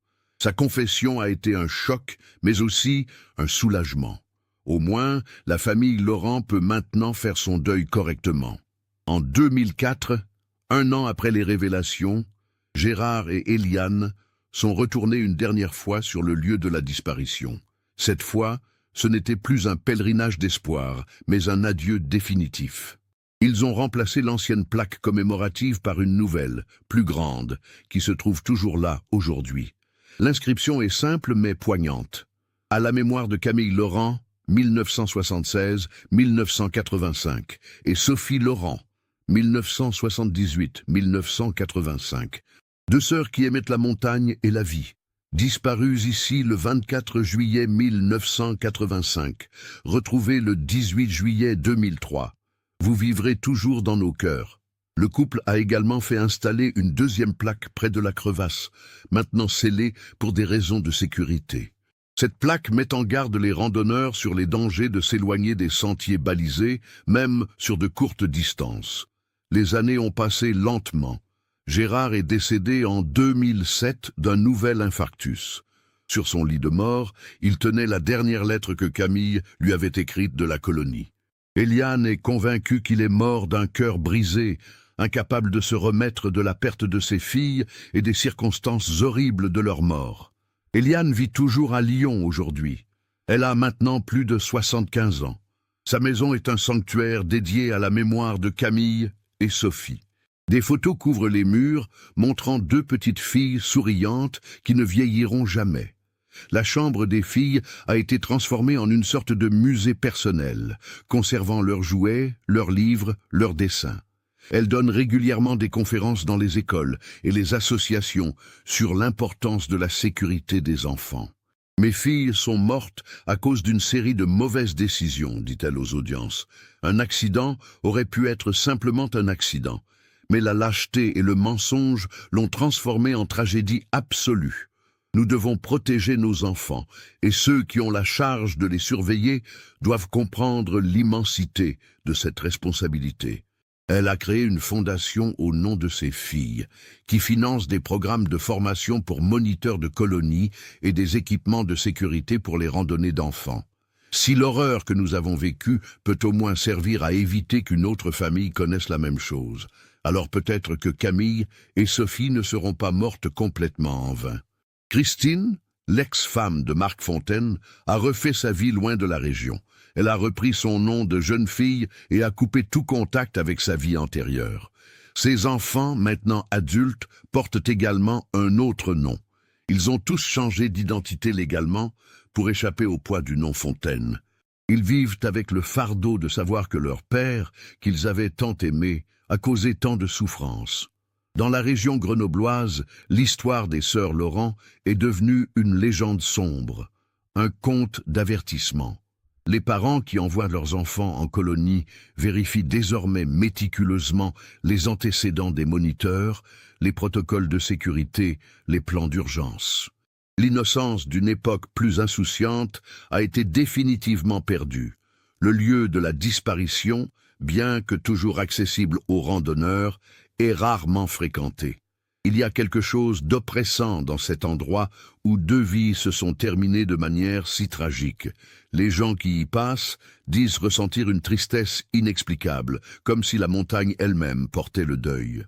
Speaker 1: Sa confession a été un choc, mais aussi un soulagement. Au moins, la famille Laurent peut maintenant faire son deuil correctement. En 2004, un an après les révélations, Gérard et Eliane sont retournés une dernière fois sur le lieu de la disparition. Cette fois, ce n'était plus un pèlerinage d'espoir, mais un adieu définitif. Ils ont remplacé l'ancienne plaque commémorative par une nouvelle, plus grande, qui se trouve toujours là aujourd'hui. L'inscription est simple mais poignante. À la mémoire de Camille Laurent, 1976-1985, et Sophie Laurent, 1978-1985. Deux sœurs qui aimaient la montagne et la vie. Disparues ici le 24 juillet 1985, retrouvées le 18 juillet 2003. Vous vivrez toujours dans nos cœurs. Le couple a également fait installer une deuxième plaque près de la crevasse, maintenant scellée pour des raisons de sécurité. Cette plaque met en garde les randonneurs sur les dangers de s'éloigner des sentiers balisés, même sur de courtes distances. Les années ont passé lentement. Gérard est décédé en 2007 d'un nouvel infarctus. Sur son lit de mort, il tenait la dernière lettre que Camille lui avait écrite de la colonie. Eliane est convaincue qu'il est mort d'un cœur brisé, incapable de se remettre de la perte de ses filles et des circonstances horribles de leur mort. Eliane vit toujours à Lyon aujourd'hui. Elle a maintenant plus de 75 ans. Sa maison est un sanctuaire dédié à la mémoire de Camille et Sophie. Des photos couvrent les murs, montrant deux petites filles souriantes qui ne vieilliront jamais. La chambre des filles a été transformée en une sorte de musée personnel, conservant leurs jouets, leurs livres, leurs dessins. Elle donne régulièrement des conférences dans les écoles et les associations sur l'importance de la sécurité des enfants. « Mes filles sont mortes à cause d'une série de mauvaises décisions, dit-elle aux audiences. Un accident aurait pu être simplement un accident, mais la lâcheté et le mensonge l'ont transformée en tragédie absolue. Nous devons protéger nos enfants, et ceux qui ont la charge de les surveiller doivent comprendre l'immensité de cette responsabilité. » Elle a créé une fondation au nom de ses filles, qui finance des programmes de formation pour moniteurs de colonies et des équipements de sécurité pour les randonnées d'enfants. Si l'horreur que nous avons vécue peut au moins servir à éviter qu'une autre famille connaisse la même chose, alors peut-être que Camille et Sophie ne seront pas mortes complètement en vain. Christine, l'ex-femme de Marc Fontaine, a refait sa vie loin de la région. Elle a repris son nom de jeune fille et a coupé tout contact avec sa vie antérieure. Ses enfants, maintenant adultes, portent également un autre nom. Ils ont tous changé d'identité légalement pour échapper au poids du nom Fontaine. Ils vivent avec le fardeau de savoir que leur père, qu'ils avaient tant aimé, a causé tant de souffrances. Dans la région grenobloise, l'histoire des sœurs Laurent est devenue une légende sombre, un conte d'avertissement. Les parents qui envoient leurs enfants en colonie vérifient désormais méticuleusement les antécédents des moniteurs, les protocoles de sécurité, les plans d'urgence. L'innocence d'une époque plus insouciante a été définitivement perdue. Le lieu de la disparition, bien que toujours accessible aux randonneurs, est rarement fréquenté. Il y a quelque chose d'oppressant dans cet endroit où 2 vies se sont terminées de manière si tragique. Les gens qui y passent disent ressentir une tristesse inexplicable, comme si la montagne elle-même portait le deuil.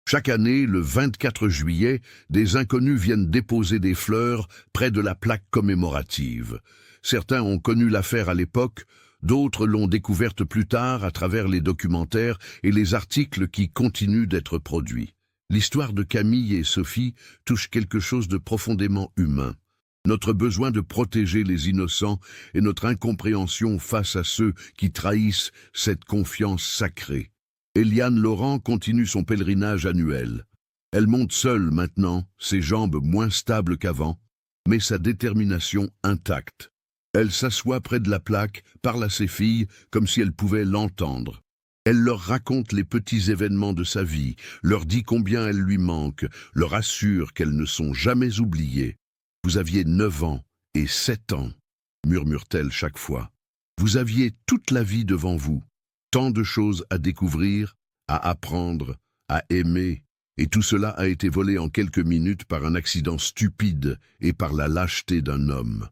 Speaker 1: Chaque année, le 24 juillet, des inconnus viennent déposer des fleurs près de la plaque commémorative. Certains ont connu l'affaire à l'époque, d'autres l'ont découverte plus tard à travers les documentaires et les articles qui continuent d'être produits. L'histoire de Camille et Sophie touche quelque chose de profondément humain. Notre besoin de protéger les innocents et notre incompréhension face à ceux qui trahissent cette confiance sacrée. Eliane Laurent continue son pèlerinage annuel. Elle monte seule maintenant, ses jambes moins stables qu'avant, mais sa détermination intacte. Elle s'assoit près de la plaque, parle à ses filles comme si elles pouvaient l'entendre. Elle leur raconte les petits événements de sa vie, leur dit combien elle lui manque, leur assure qu'elles ne sont jamais oubliées. « Vous aviez 9 ans et 7 ans, murmure-t-elle chaque fois. Vous aviez toute la vie devant vous, tant de choses à découvrir, à apprendre, à aimer, et tout cela a été volé en quelques minutes par un accident stupide et par la lâcheté d'un homme.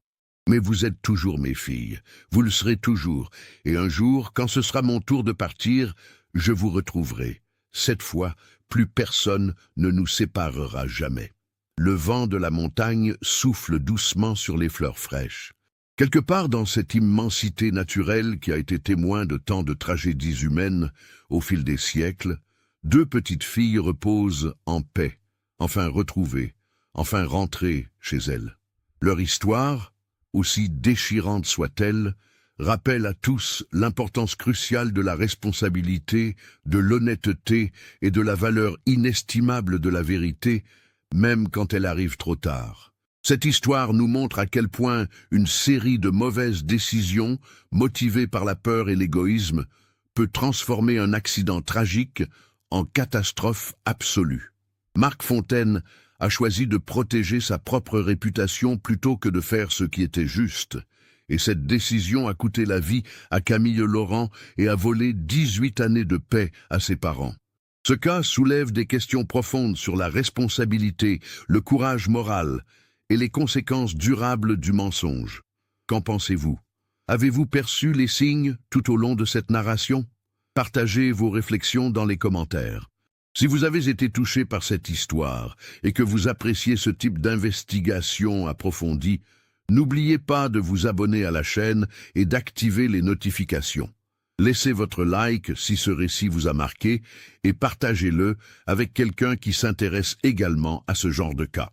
Speaker 1: Mais vous êtes toujours mes filles, vous le serez toujours, et un jour, quand ce sera mon tour de partir, je vous retrouverai. Cette fois, plus personne ne nous séparera jamais. Le vent de la montagne souffle doucement sur les fleurs fraîches. Quelque part dans cette immensité naturelle qui a été témoin de tant de tragédies humaines au fil des siècles, 2 petites filles reposent en paix, enfin retrouvées, enfin rentrées chez elles. Leur histoire, aussi déchirante soit-elle, rappelle à tous l'importance cruciale de la responsabilité, de l'honnêteté et de la valeur inestimable de la vérité, même quand elle arrive trop tard. Cette histoire nous montre à quel point une série de mauvaises décisions, motivées par la peur et l'égoïsme, peut transformer un accident tragique en catastrophe absolue. Marc Fontaine a choisi de protéger sa propre réputation plutôt que de faire ce qui était juste. Et cette décision a coûté la vie à Camille Laurent et a volé 18 années de paix à ses parents. Ce cas soulève des questions profondes sur la responsabilité, le courage moral et les conséquences durables du mensonge. Qu'en pensez-vous? Avez-vous perçu les signes tout au long de cette narration? Partagez vos réflexions dans les commentaires. Si vous avez été touché par cette histoire et que vous appréciez ce type d'investigation approfondie, n'oubliez pas de vous abonner à la chaîne et d'activer les notifications. Laissez votre like si ce récit vous a marqué et partagez-le avec quelqu'un qui s'intéresse également à ce genre de cas.